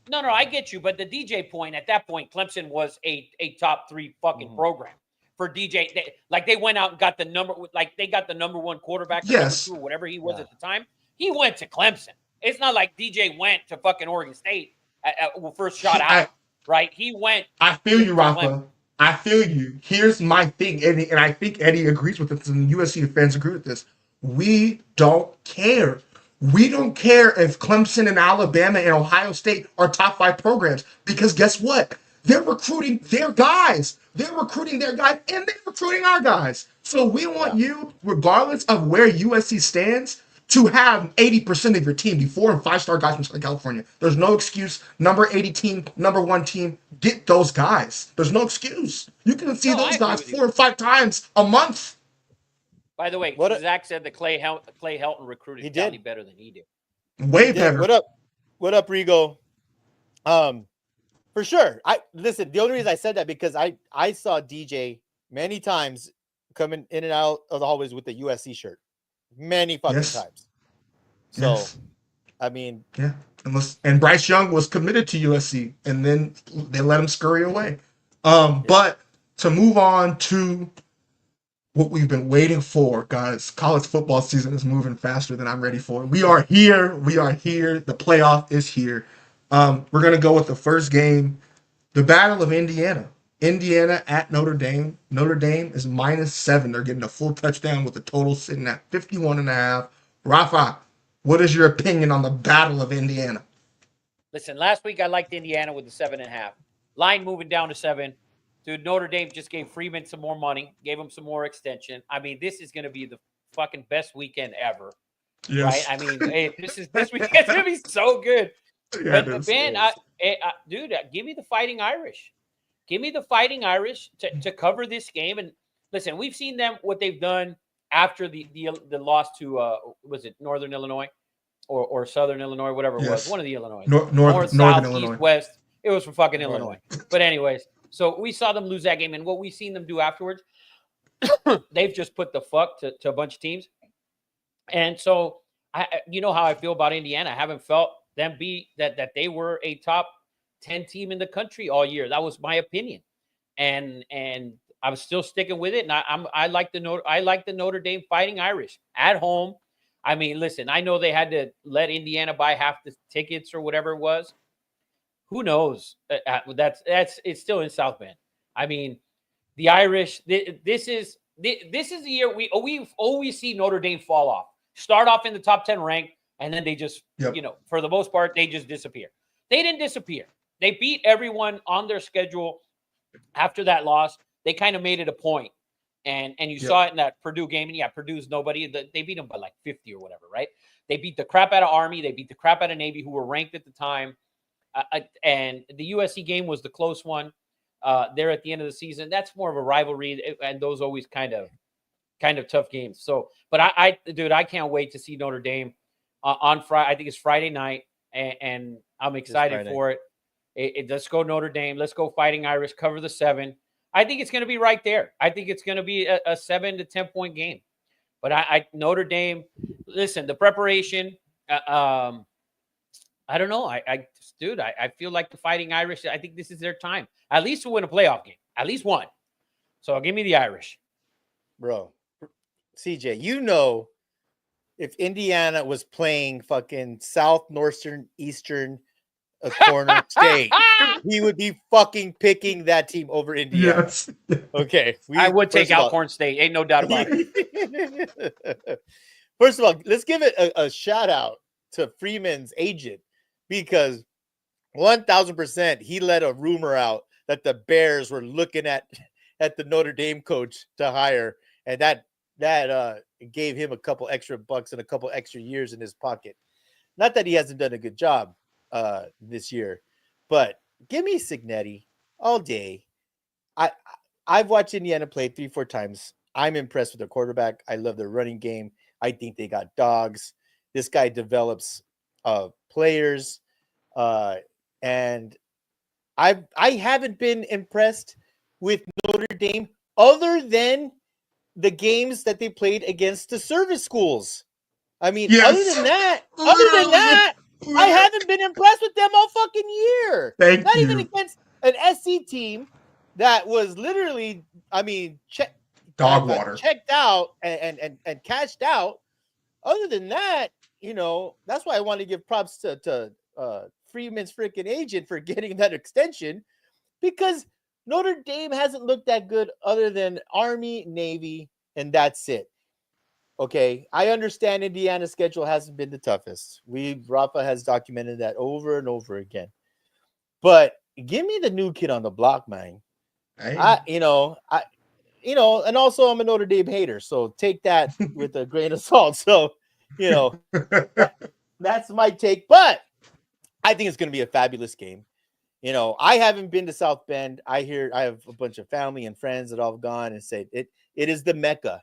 no, I get you. But the DJ point, at that point, Clemson was a top 3 fucking program for DJ. They went out and got the number, they got the number 1 quarterback, or number 2, or whatever he was at the time. He went to Clemson. It's not like DJ went to fucking Oregon State first shot out. Right, he went. I feel you, Rafa. I feel you. Here's my thing, Eddie, and I think Eddie agrees with this, and USC fans agree with this. We don't care. We don't care if Clemson and Alabama and Ohio State are top 5 programs, because guess what? They're recruiting their guys. They're recruiting their guys, and they're recruiting our guys. So we want you, regardless of where USC stands, to have 80% of your team be 4- and 5-star guys from Southern California. There's no excuse. Number 80 team, number 1 team, get those guys. There's no excuse. You can see No, I those agree guys with you. 4 or 5 times a month. By the way, Zach said that Clay Helton recruited County better than he did. Way better. What up? What up, Rigo? For sure. Listen, the only reason I said that because I saw DJ many times coming in and out of the hallways with the USC shirt. Many fucking times. So I mean, and Bryce Young was committed to USC, and then they let him scurry away. But to move on to what we've been waiting for, guys, college football season is moving faster than I'm ready for. We are here. We are here. The playoff is here. We're gonna go with the first game, the Battle of Indiana. Indiana at Notre Dame. Notre Dame is -7. They're getting a full touchdown with the total sitting at 51.5. Rafa, what is your opinion on the Battle of Indiana? Listen, last week I liked Indiana with the 7.5. Line moving down to 7. Dude, Notre Dame just gave Freeman some more money, gave him some more extension. I mean, this is going to be the fucking best weekend ever. Yes. Right? I mean, hey, this weekend's going to be so good. Yeah, but, man, dude, give me the Fighting Irish. Give me the Fighting Irish to cover this game. And listen, we've seen them, what they've done after the loss to, was it Northern Illinois or Southern Illinois, whatever it was. One of the Illinois. North, South, Illinois. East, West. It was from fucking Illinois. But anyways, so we saw them lose that game. And what we've seen them do afterwards, they've just put the fuck to a bunch of teams. And so, you know how I feel about Indiana. I haven't felt them be that they were a top 10 team in the country all year. That was my opinion. And I'm still sticking with it. And I like the Notre Dame Fighting Irish at home. I mean, listen, I know they had to let Indiana buy half the tickets or whatever it was. Who knows? It's still in South Bend. I mean, the Irish. This is the year we always see Notre Dame fall off. Start off in the top 10 rank, and then they just, for the most part, they just disappear. They didn't disappear. They beat everyone on their schedule after that loss. They kind of made it a point. And you saw it in that Purdue game. And Purdue's nobody. They beat them by like 50 or whatever, right? They beat the crap out of Army. They beat the crap out of Navy, who were ranked at the time. And the USC game was the close one there at the end of the season. That's more of a rivalry. And those always kind of tough games. So, but dude, I can't wait to see Notre Dame on Friday. I think it's Friday night. And I'm excited for it. Let's go Notre Dame. Let's go Fighting Irish. Cover the 7. I think it's going to be right there. I think it's going to be a 7 to 10 point game. But Notre Dame, listen, the preparation, I don't know. I feel like the Fighting Irish, I think this is their time. At least to win a playoff game. At least one. So give me the Irish. Bro, CJ, if Indiana was playing fucking South, Northern, Eastern, a corner state, he would be fucking picking that team over Indiana. Yes. Okay. I would take Alcorn State. Ain't no doubt about it. First of all, let's give it a shout out to Freeman's agent, because 1,000% he let a rumor out that the Bears were looking at the Notre Dame coach to hire, and that gave him a couple extra bucks and a couple extra years in his pocket. Not that he hasn't done a good job this year, but give me Cignetti all day. I've watched Indiana play 3-4 times. I'm impressed with their quarterback. I love their running game. I think they got dogs. This guy develops players, and I haven't been impressed with Notre Dame other than the games that they played against the service schools. I mean, other than that, I haven't been impressed with them all fucking year. Not even against an SC team that was literally, checked out and cashed out. Other than that, that's why I want to give props to Freeman's freaking agent for getting that extension, because Notre Dame hasn't looked that good other than Army, Navy, and that's it. Okay, I understand Indiana's schedule hasn't been the toughest. Rafa has documented that over and over again. But give me the new kid on the block, man. Hey. And also I'm a Notre Dame hater, so take that with a grain of salt. So, that's my take. But I think it's going to be a fabulous game. I haven't been to South Bend. I have a bunch of family and friends that all have gone and said it is the Mecca.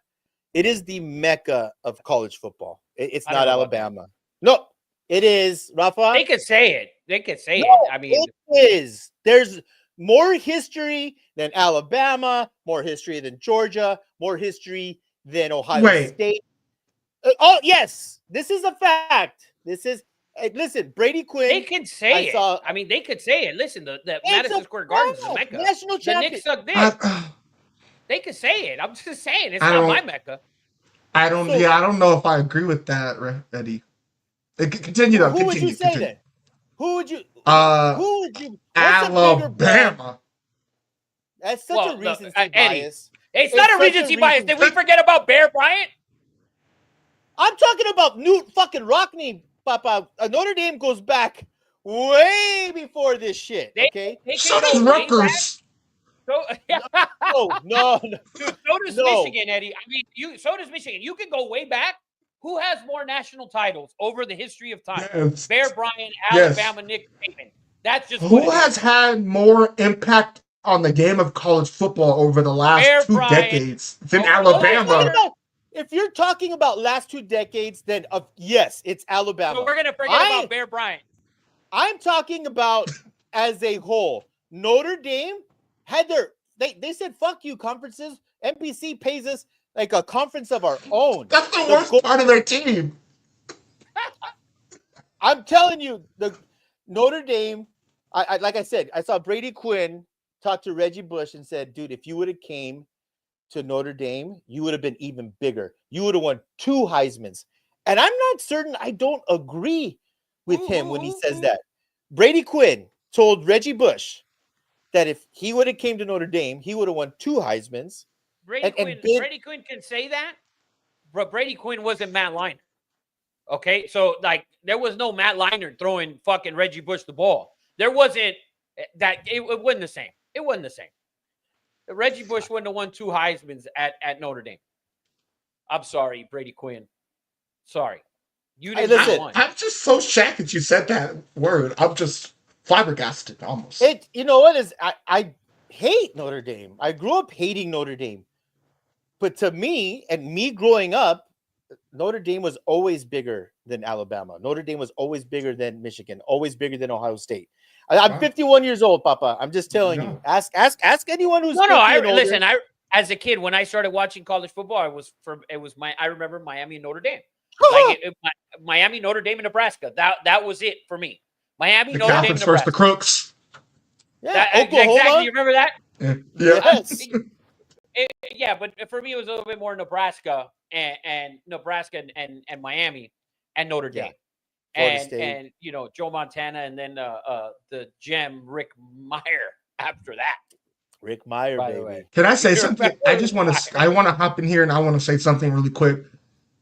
It is the Mecca of college football. It's not Alabama. No, it is, Rafa. They could say it. They could say it. I mean, it is. There's more history than Alabama, more history than Georgia, more history than Ohio State. Oh, yes. This is a fact. This is listen, Brady Quinn. They can say it. I mean, they could say it. Listen, the Madison Square Garden is the Mecca. National champion. The Knicks suck dick. They could say it. I'm just saying it's not my Mecca. I don't know if I agree with that, Eddie. Continue though. Who would you say then? Who would you? Alabama. That's such a recency bias. It's not a recency bias. Did we forget about Bear Bryant? I'm talking about Newt fucking Rockne, Papa. Notre Dame goes back way before this shit. Okay. So does Rutgers. No. Dude, so does Michigan, Eddie. I mean, so does Michigan. You can go way back. Who has more national titles over the history of time? Yes. Bear Bryant, Alabama, Nick Saban. That's just who has had more impact on the game of college football over the last two decades than Alabama. If you're talking about last 2 decades, then yes, it's Alabama. So we're going to forget about Bear Bryant. I'm talking about as a whole. Notre Dame had they said, fuck you, conferences. NBC pays us like a conference of our own. That's the worst part of their team. I'm telling you, the Notre Dame, like I said, I saw Brady Quinn talk to Reggie Bush and said, dude, if you would have came to Notre Dame, you would have been even bigger. You would have won 2 Heismans. And I'm not certain I don't agree with him when he says that. Brady Quinn told Reggie Bush that if he would have came to Notre Dame, he would have won 2 Heismans. Brady Quinn can say that, but Brady Quinn wasn't Matt Leinart. Okay, so like there was no Matt Leinart throwing fucking Reggie Bush the ball. There wasn't that. It wasn't the same. It wasn't the same. Reggie Bush wouldn't have won 2 Heismans at Notre Dame. I'm sorry, Brady Quinn. Sorry, you didn't win. I'm just so shocked that you said that word. I'm just flabbergasted almost. You know what is? I hate Notre Dame. I grew up hating Notre Dame. But to me, and me growing up, Notre Dame was always bigger than Alabama. Notre Dame was always bigger than Michigan, always bigger than Ohio State. I'm 51 years old, Papa. I'm just telling you. Ask anyone who's listen. As a kid, when I started watching college football, I remember Miami and Notre Dame. Miami, Notre Dame, and Nebraska. That was it for me. Miami, Notre Dame, Nebraska. First the Crooks. Yeah, exactly. You remember that? Yeah. Yes. Yeah, but for me, it was a little bit more Nebraska and Nebraska and Miami and Notre Dame. And Joe Montana and then the gem Rick Meyer after that. Rick Meyer, by baby. the way. Can I say something? I want to hop in here and I want to say something really quick.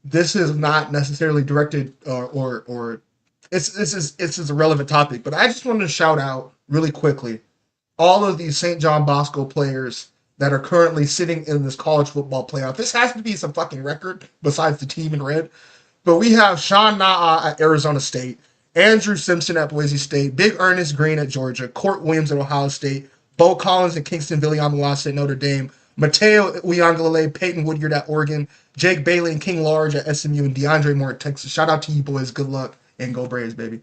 This is not necessarily directed or this is a relevant topic, but I just want to shout out really quickly all of these St. John Bosco players that are currently sitting in this college football playoff. This has to be some fucking record besides the team in red. But we have Sean Naa at Arizona State, Andrew Simpson at Boise State, Big Ernest Green at Georgia, Court Williams at Ohio State, Bo Collins and Kingston Villiamolase at Notre Dame, Mateo Uiagalelei, Peyton Woodyard at Oregon, Jake Bailey and King Large at SMU, and DeAndre Moore at Texas. Shout out to you boys. Good luck and go Braves, baby.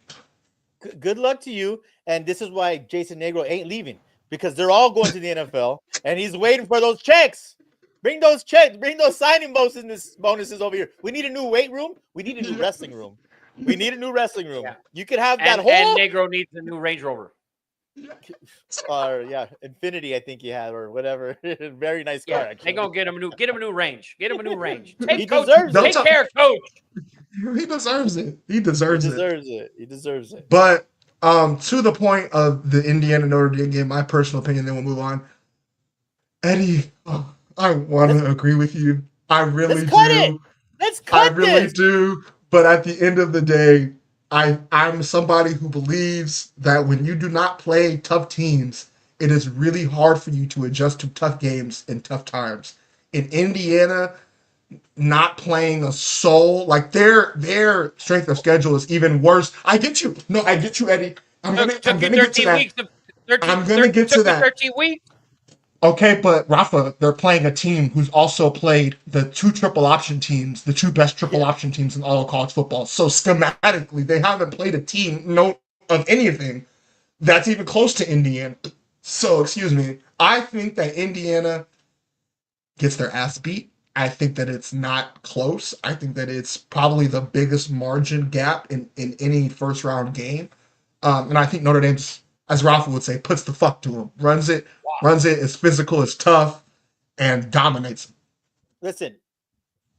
Good luck to you. And this is why Jason Negro ain't leaving, because they're all going to the NFL and he's waiting for those checks. Bring those checks. Bring those signing bonuses over here. We need a new weight room. We need a new wrestling room. We need a new wrestling room. Yeah. You could have that whole. And Negro needs a new Range Rover. Infinity, I think you have, or whatever. Very nice car. Actually. They're gonna get him a new range. Get him a new range. Take care, coach. He deserves it. He deserves it. But to the point of the Indiana Notre Dame game, my personal opinion, then we'll move on. Eddie, I want to agree with you. I really do. Let's I cut really this. do. But at the end of the day, I'm somebody who believes that when you do not play tough teams, it is really hard for you to adjust to tough games in tough times. In Indiana, not playing a soul, like their strength of schedule is even worse. I get you. No, I get you, Eddie. I'm Took you gonna get to 13 that. weeks. 13, I'm gonna get to took you that. 13 weeks. Okay, but Rafa, they're playing a team who's also played the two triple option teams, the two best triple option teams in all of college football. So schematically, they haven't played a team of anything that's even close to Indiana. So, excuse me, I think that Indiana gets their ass beat. I think that it's not close. I think that it's probably the biggest margin gap in any first round game. And I think Notre Dame's, as Rafa would say, puts the fuck to him, runs it, is physical, is tough, and dominates. Listen,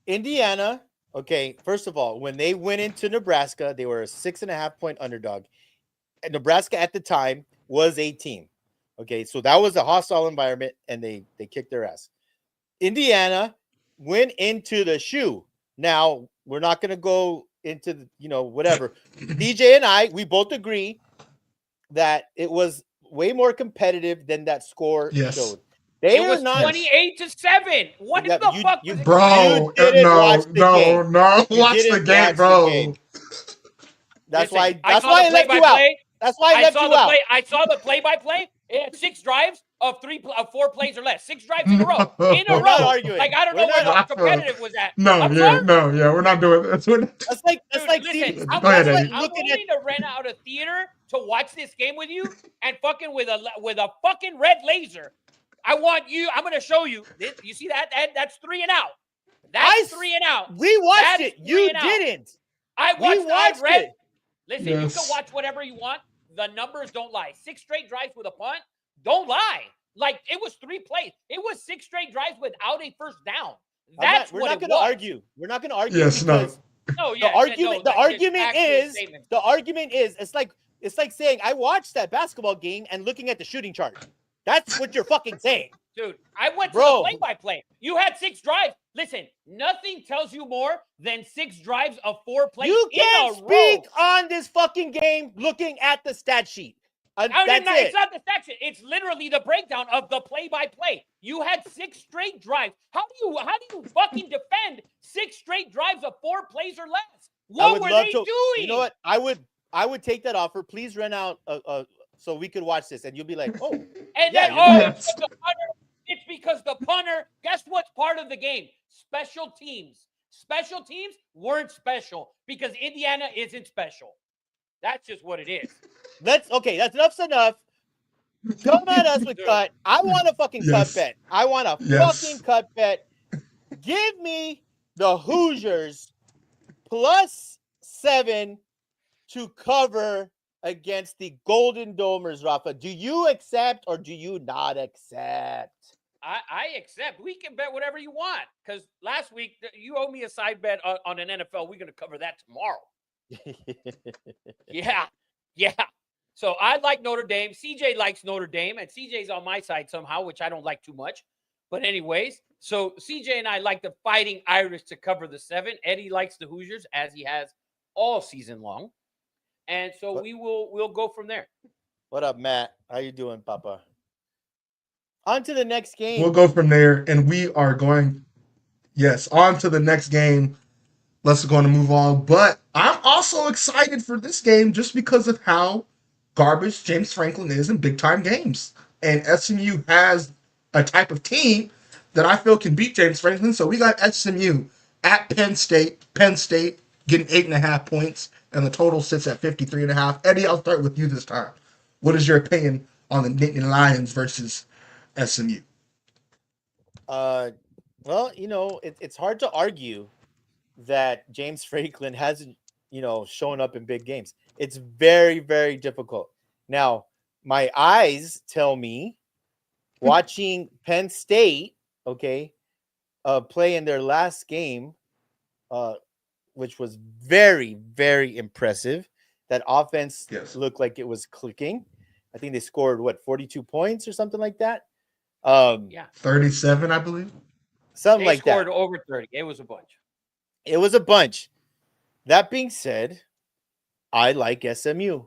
Indiana. Okay, first of all, when they went into Nebraska, they were a 6.5-point underdog. And Nebraska at the time was a team. Okay, so that was a hostile environment, and they kicked their ass. Indiana went into the shoe. Now we're not going to go into the, whatever. DJ and I, we both agree that it was way more competitive than that score Yes. showed. They It are was not 28-7. What Yeah, the you- fuck you- was it? Bro, didn't watch the game. You watch the didn't game, watch the bro. game. That's Listen, why. I That's saw why the I left you out. play-by-play. That's why I left you out. I saw the play-by-play. It had 6 drives of 4 plays or less. 6 drives in a row. We're not arguing. Like, I don't We're know where the not- competitive was at. No, I'm yeah, sorry? no, yeah, we're not doing that. That's like Dude, see, listen, that's Go ahead, like Eddie. I'm looking at willing to rent out a theater to watch this game with you and fucking with a fucking red laser. I want you. I'm gonna show you. You see that? That's 3 and out. That's 3 and out. We watched That's it. 3 You and out. didn't. I We watched. I watched read. it. Listen, you Yes. can watch whatever you want. The numbers don't lie. 6 straight drives with a punt don't lie. Like, it was 3 plays. It was 6 straight drives without a first down. That's we're what not it going to was. argue. We're not going to argue Yes, no. because No, the yeah, argument no, like, it's actual is statement. the argument is it's like saying I watched that basketball game and looking at the shooting chart. That's what you're fucking saying. Dude, I went to Bro. the play-by-play. You had 6 drives. Listen, nothing tells you more than 6 drives of 4 plays You in can't a speak row. on this fucking game looking at the stat sheet. That's it. It's not the section. It's literally the breakdown of the play-by-play. You had 6 straight drives. How do you fucking defend 6 straight drives of 4 plays or less? What were they doing? You know what? I would take that offer. Please rent out so we could watch this, and you'll be like, oh, And yeah, then, you're right. it's because the punter, guess what's part of the game? Special teams. Special teams weren't special because Indiana isn't special. That's just what it is. That's enough's enough. Come at us with cut. I want a fucking Yes. cut bet. I want a Yes. fucking cut bet. Give me the Hoosiers +7 to cover against the Golden Domers, Rafa. Do you accept or do you not accept? I accept. We can bet whatever you want because last week you owe me a side bet on an NFL. We're going to cover that tomorrow. Yeah. So I like Notre Dame. CJ likes Notre Dame, and CJ's on my side somehow, which I don't like too much. But anyways, so CJ and I like the Fighting Irish to cover the 7. Eddie likes the Hoosiers as he has all season long. And so we'll go from there. What up, Matt? How you doing, Papa? On to the next game. We'll go from there, and we are going, yes, on to the next game. Let's go and move on. But I'm also excited for this game just because of how garbage James Franklin is in big-time games. And SMU has a type of team that I feel can beat James Franklin. So we got SMU at Penn State getting 8.5 points, and the total sits at 53.5. Eddie, I'll start with you this time. What is your opinion on the Nittany Lions versus SMU? Well, it's hard to argue that James Franklin hasn't, shown up in big games. It's very, very difficult. Now, my eyes tell me watching Penn State, play in their last game, which was very, very impressive. That offense looked like it was clicking. I think they scored 42 points or something like that. 37, I believe. Something They like that. scored over 30. It was a bunch. It was a bunch. That being said, I like SMU.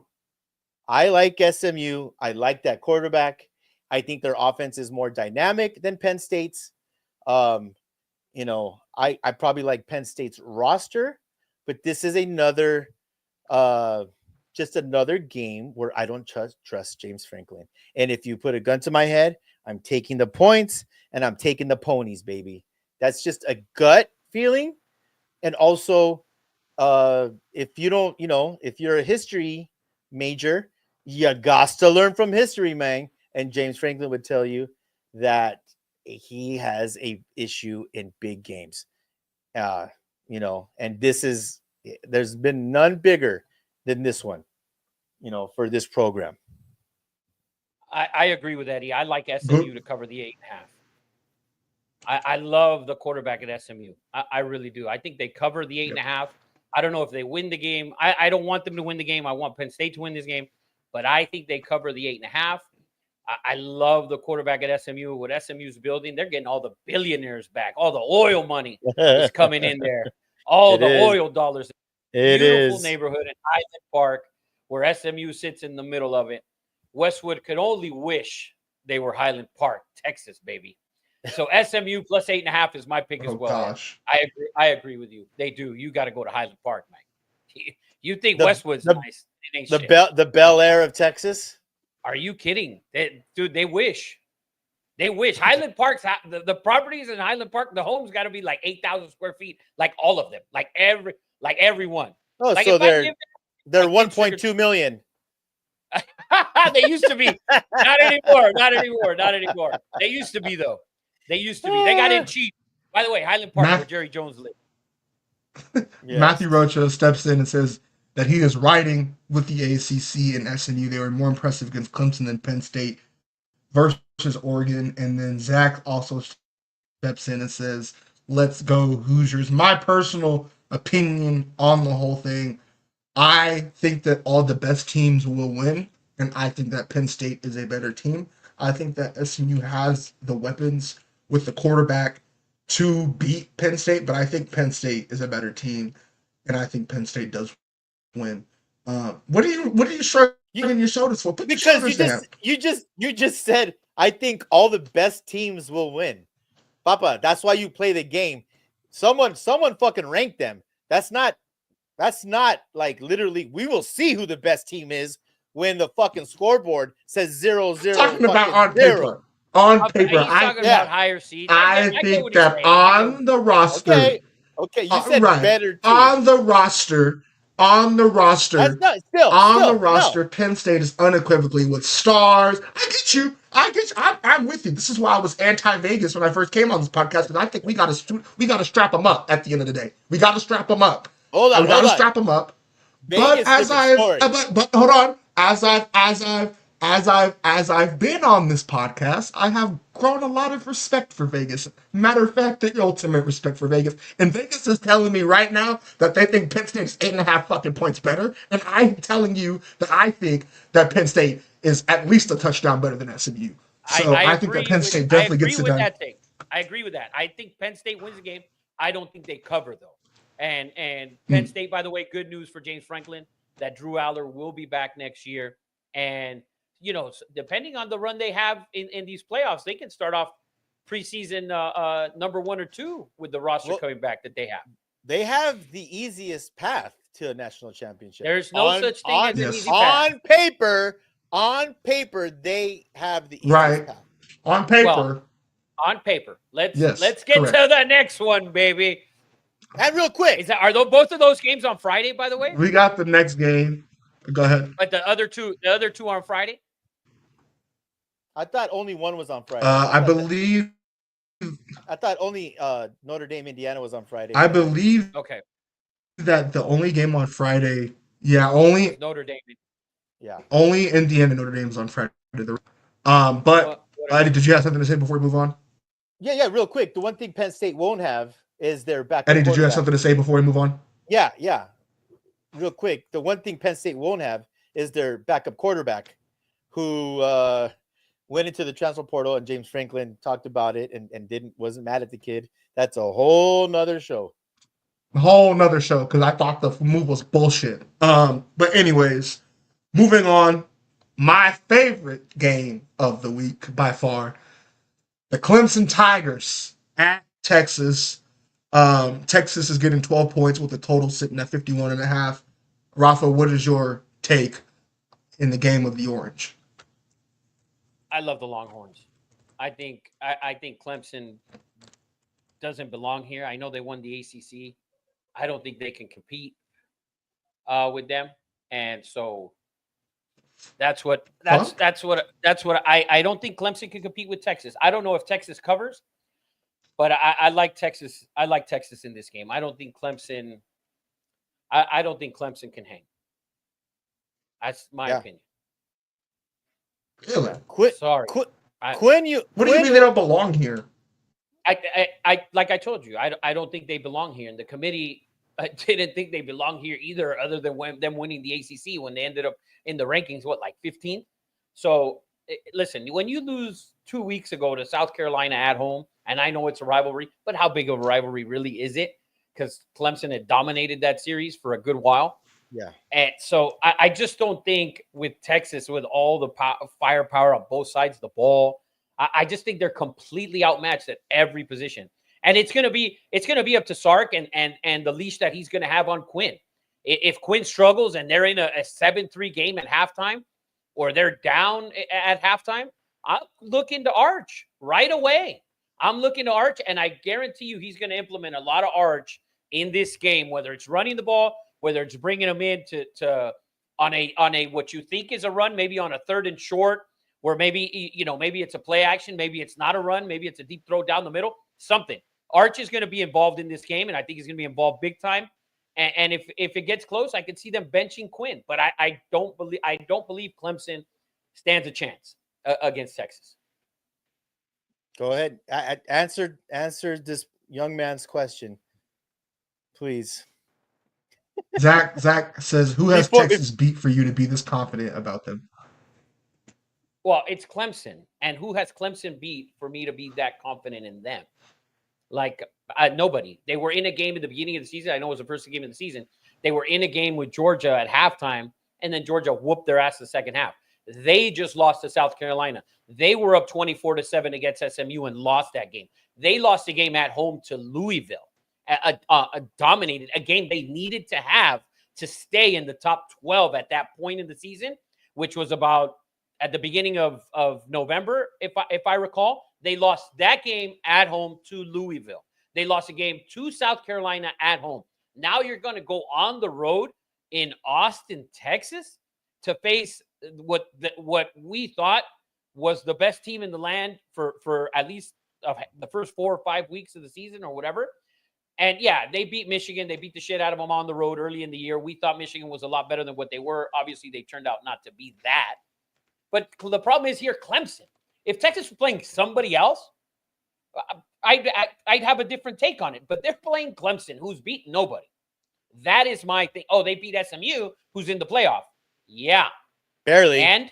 I like SMU. I like that quarterback. I think their offense is more dynamic than Penn State's. Um, I probably like Penn State's roster, but this is another just another game where I don't trust James Franklin. And if you put a gun to my head, I'm taking the points and I'm taking the ponies, baby. That's just a gut feeling. And also, if you don't, if you're a history major, you got to learn from history, man. And James Franklin would tell you that he has a issue in big games. And there's been none bigger than this one, for this program. I agree with Eddie. I like SMU Good. to cover the 8.5. I love the quarterback at SMU. I really do. I think they cover the 8.5. I don't know if they win the game. I don't want them to win the game. I want Penn State to win this game, but I think they cover the 8.5. I love the quarterback at SMU. What SMU's building, they're getting all the billionaires back. All the oil money is coming in there. All the oil dollars. Beautiful neighborhood in Highland Park where SMU sits in the middle of it. Westwood could only wish they were Highland Park, Texas, baby. So SMU plus 8.5 is my pick as well. Gosh. I agree with you. They do. You got to go to Highland Park, Mike. You think Westwood's nice? It ain't shit. The Bel Air of Texas. Are you kidding? They wish. They wish. Highland Park's the properties in Highland Park, the homes got to be like 8,000 square feet, like all of them, like everyone. Oh, like so they're 1.2 million. They used to be. Not anymore. Not anymore. Not anymore. They used to be though. They used to be. They got in cheap. By the way, Highland Park, where Jerry Jones lived. Yes. Matthew Rocha steps in and says that he is riding with the ACC and SMU. They were more impressive against Clemson than Penn State versus Oregon. And then Zach also steps in and says, let's go Hoosiers. My personal opinion on the whole thing, I think that all the best teams will win, and I think that Penn State is a better team. I think that SMU has the weapons with the quarterback to beat Penn State, but I think Penn State is a better team, and I think Penn State does win. What are you shrugging your shoulders for? Put because you just said I think all the best teams will win, Papa. That's why you play the game. Someone fucking rank them. That's not like literally. We will see who the best team is when the fucking scoreboard says 0-0. Talking about on paper. On paper, about higher seeds. I think that on the roster. Okay, you said right. better team. On the roster, Penn State is unequivocally with stars. I get you. I'm with you. This is why I was anti-Vegas when I first came on this podcast, because I think we gotta strap them up at the end of the day. We gotta strap them up. Hold on. We gotta strap them up. Vegas but hold on. As I've been on this podcast, I have grown a lot of respect for Vegas. Matter of fact, the ultimate respect for Vegas. And Vegas is telling me right now that they think Penn State is 8.5 fucking points better. And I'm telling you that I think that Penn State is at least a touchdown better than SMU. So I think that Penn State definitely gets it done. I agree with that. I think Penn State wins the game. I don't think they cover, though. And Penn State, by the way, good news for James Franklin, that Drew Aller will be back next year. And depending on the run they have in these playoffs, they can start off preseason number 1 or 2 with the roster coming back that they have. They have the easiest path to a national championship. There's no such thing as an easy path. On paper, they have the easiest path. On paper. On paper. Let's get to the next one, baby. And real quick, are both of those games on Friday? By the way, we got the next game. Go ahead. But the other two are on Friday. I thought only one was on Friday. I believe. I thought only Notre Dame, Indiana was on Friday. I believe. Okay. That the only game on Friday. Yeah, only Notre Dame. Yeah. Only Indiana, Notre Dame's on Friday. But Eddie, did you have something to say before we move on? Yeah. Real quick, the one thing Penn State won't have is their backup. Eddie, did you have something to say before we move on? Yeah. Real quick, the one thing Penn State won't have is their backup quarterback, who went into the transfer portal, and James Franklin talked about it and wasn't mad at the kid. That's a whole nother show. a whole nother show because I thought the move was bullshit. But anyways, moving on. My favorite game of the week by far, the Clemson Tigers at Texas. Texas is getting 12 points with the total sitting at 51.5. Rafa, what is your take in the game of the Orange? I love the Longhorns. I think Clemson doesn't belong here. I know they won the ACC. I don't think they can compete with them, and so that's what I don't think Clemson can compete with Texas. I don't know if Texas covers, but I like Texas. I like Texas in this game. I don't think Clemson. I don't think Clemson can hang. That's my opinion. Really? Sorry. Quinn, you. What do you mean they don't belong here? I like I told you, I don't think they belong here, and the committee didn't think they belong here either, other than them winning the ACC when they ended up in the rankings, like 15th. So listen, when you lose 2 weeks ago to South Carolina at home, and I know it's a rivalry, but how big of a rivalry really is it? Because Clemson had dominated that series for a good while. Yeah. And so I just don't think with Texas, with all the firepower on both sides of the ball, I just think they're completely outmatched at every position. And it's gonna be up to Sark and the leash that he's gonna have on Quinn. If Quinn struggles and they're in a 7-3 game at halftime, or they're down at halftime, I'm looking to Arch right away. I'm looking to Arch, and I guarantee you he's gonna implement a lot of Arch in this game, whether it's running the ball, whether it's bringing them in to on a what you think is a run, maybe on a 3rd and short, where maybe it's a play action, maybe it's not a run, maybe it's a deep throw down the middle, something. Arch is going to be involved in this game, and I think he's going to be involved big time. And if it gets close, I could see them benching Quinn, but I don't believe Clemson stands a chance against Texas. Go ahead. Answer this young man's question, please. Zach says, who has Texas beat for you to be this confident about them? Well, it's Clemson. And who has Clemson beat for me to be that confident in them? Like, nobody. They were in a game at the beginning of the season. I know it was the first game of the season. They were in a game with Georgia at halftime, and then Georgia whooped their ass the second half. They just lost to South Carolina. They were up 24-7 against SMU and lost that game. They lost the game at home to Louisville. Dominated a game they needed to have to stay in the top 12 at that point in the season, which was about at the beginning of November, if I recall. They lost that game at home to Louisville. They lost a game to South Carolina at home. Now you're going to go on the road in Austin, Texas, to face what we thought was the best team in the land for at least the first 4 or 5 weeks of the season or whatever. And yeah, they beat Michigan. They beat the shit out of them on the road early in the year. We thought Michigan was a lot better than what they were. Obviously, they turned out not to be that. But the problem is here, Clemson. If Texas was playing somebody else, I'd have a different take on it. But they're playing Clemson, who's beaten nobody. That is my thing. Oh, they beat SMU, who's in the playoff. Yeah. Barely. And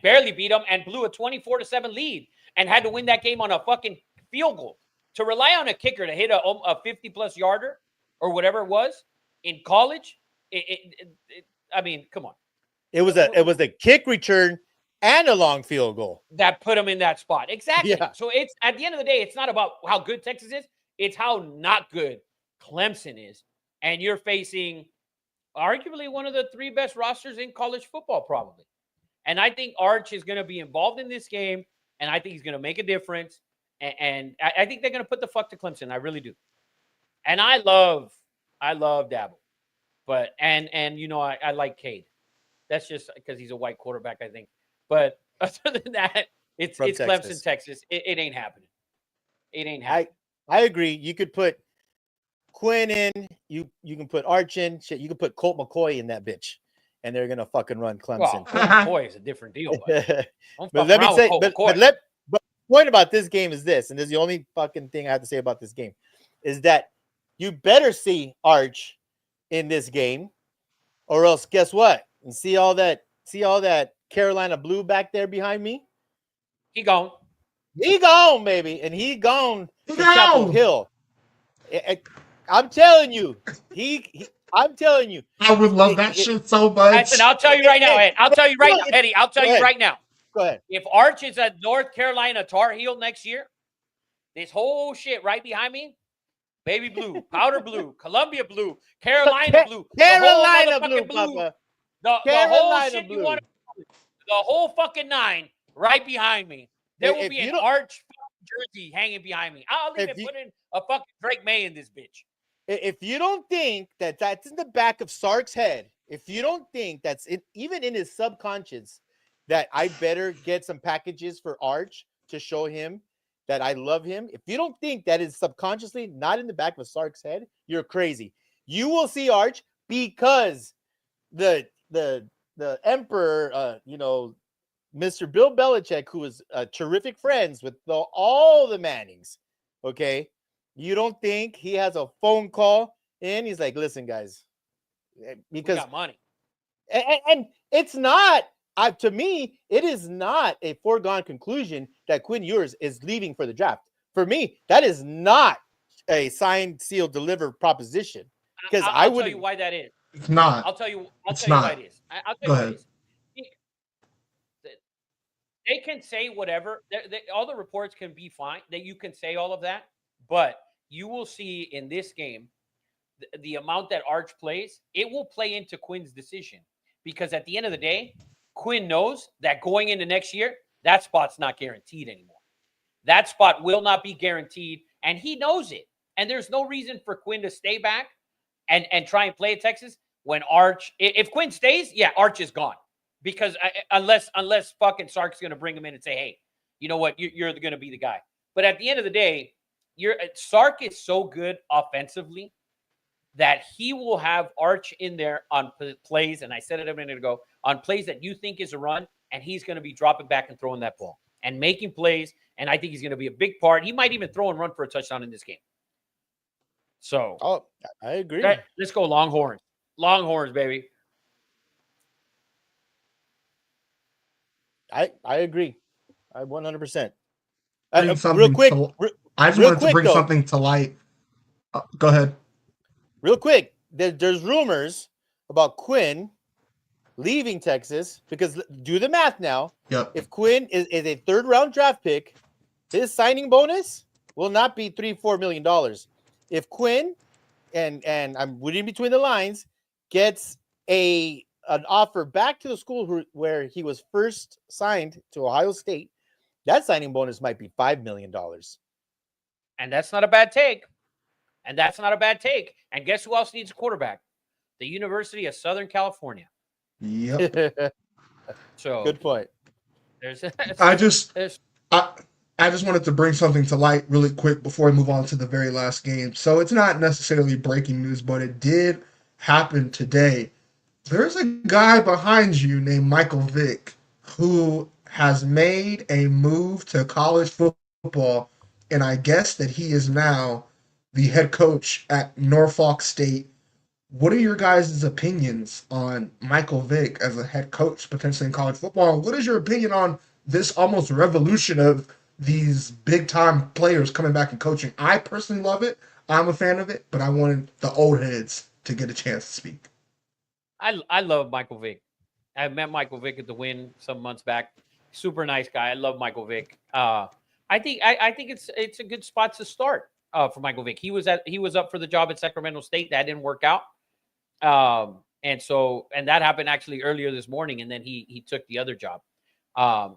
barely beat them and blew a 24-7 lead and had to win that game on a fucking field goal. To rely on a kicker to hit a 50-plus yarder or whatever it was in college, I mean, come on. It was a kick return and a long field goal that put them in that spot. Exactly. Yeah. So it's at the end of the day, it's not about how good Texas is. It's how not good Clemson is. And you're facing arguably one of the 3 best rosters in college football, probably. And I think Arch is going to be involved in this game, and I think he's going to make a difference. And I think they're going to put the fuck to Clemson. I really do. And I love Dabble. But, and I like Cade. That's just because he's a white quarterback, I think. But other than that, it's Clemson, Texas. It ain't happening. It ain't happening. I agree. You could put Quinn in. You can put Arch in. Shit, you can put Colt McCoy in that bitch. And they're going to fucking run Clemson. Well, Colt McCoy is a different deal. But let me say, but the point about this game is this, and this is the only fucking thing I have to say about this game, is that you better see Arch in this game, or else guess what? And see all that Carolina blue back there behind me? He gone, baby, and he gone to Chapel Hill. I'm telling you, I'm telling you, I would love that shit so much. Listen, I'll tell you right now, Ed. I'll tell you right now, Eddie. I'll tell you right now. Go ahead. If Arch is a North Carolina Tar Heel next year, this whole shit right behind me, baby blue, powder blue, Columbia blue, Carolina blue, Carolina the blue, blue, Papa. the whole Carolina shit blue. you want to, the whole fucking nine right behind me. There will If be you an don't- Arch jersey hanging behind me. I'll even If you- put in a fucking Drake May in this bitch. If you don't think that that's in the back of Sark's head, if you don't think that's it, even in his subconscious, that I better get some packages for Arch to show him that I love him. If you don't think that is subconsciously not in the back of Sark's head, you're crazy. You will see Arch because the emperor, Mr. Bill Belichick, who is terrific friends with all the Mannings, okay? You don't think he has a phone call in? He's like, listen, guys, because we got money. And it's not, to me, it is not a foregone conclusion that Quinn Ewers is leaving for the draft. For me, that is not a signed, sealed, delivered proposition. Because I'll tell you why that is. It's not. I'll tell you why it is. I'll tell Go you ahead. why it is. They can say whatever. All the reports can be fine. That you can say all of that, but you will see in this game the amount that Arch plays. It will play into Quinn's decision because at the end of the day, Quinn knows that going into next year, that spot's not guaranteed anymore. That spot will not be guaranteed, and he knows it. And there's no reason for Quinn to stay back and try and play at Texas when Arch. If Quinn stays, yeah, Arch is gone. Because unless fucking Sark's going to bring him in and say, hey, you know what, you're going to be the guy. But at the end of the day, Sark is so good offensively that he will have Arch in there on plays, and I said it a minute ago, on plays that you think is a run, and he's going to be dropping back and throwing that ball and making plays, and I think he's going to be a big part. He might even throw and run for a touchdown in this game. So, I agree. Let's go Longhorns. Longhorns, baby. I agree. I 100%. Real quick. I just wanted to bring though, something to light. Go ahead. Real quick. There's rumors about Quinn leaving Texas because do the math now. Yep. If Quinn is a third-round draft pick, his signing bonus will not be $3-4 million. If Quinn, and I'm reading between the lines, gets an offer back to the school where he was first signed to Ohio State, that signing bonus might be $5 million. And that's not a bad take. And guess who else needs a quarterback? The University of Southern California. Yep. So good point. I just wanted to bring something to light really quick before we move on to the very last game. So it's not necessarily breaking news, but it did happen today. There's a guy behind you named Michael Vick who has made a move to college football, and I guess that he is now the head coach at Norfolk State. What are your guys' opinions on Michael Vick as a head coach potentially in college football? And what is your opinion on this almost revolution of these big-time players coming back and coaching? I personally love it. I'm a fan of it, but I wanted the old heads to get a chance to speak. I love Michael Vick. I met Michael Vick at the Win some months back. Super nice guy. I love Michael Vick. I think it's a good spot to start for Michael Vick. He was up for the job at Sacramento State. That didn't work out. And that happened actually earlier this morning, and then he took the other job.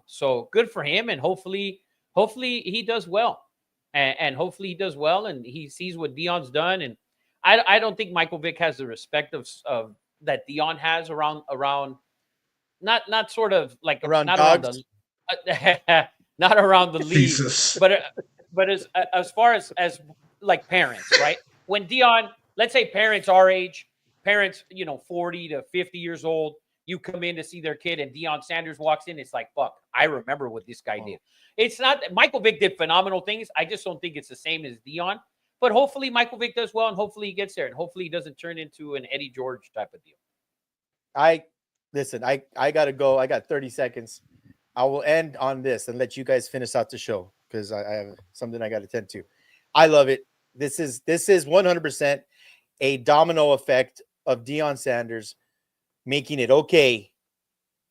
So good for him, and hopefully he does well. And hopefully he does well, and he sees what Deion's done. And I don't think Michael Vick has the respect of that Deion has around not sort of like around not dogs. not around the league, Jesus. but as far as like parents, right? When Deion, let's say parents our age, 40 to 50 years old, you come in to see their kid and Deion Sanders walks in, it's like, fuck, I remember what this guy did. It's not Michael Vick did phenomenal things. I just don't think it's the same as Deion. But hopefully Michael Vick does well, and hopefully he gets there, and hopefully he doesn't turn into an Eddie George type of deal. I gotta go. I got 30 seconds. I will end on this and let you guys finish out the show because I have something I got to attend to. I love it. This is 100% a domino effect of Deion Sanders making it okay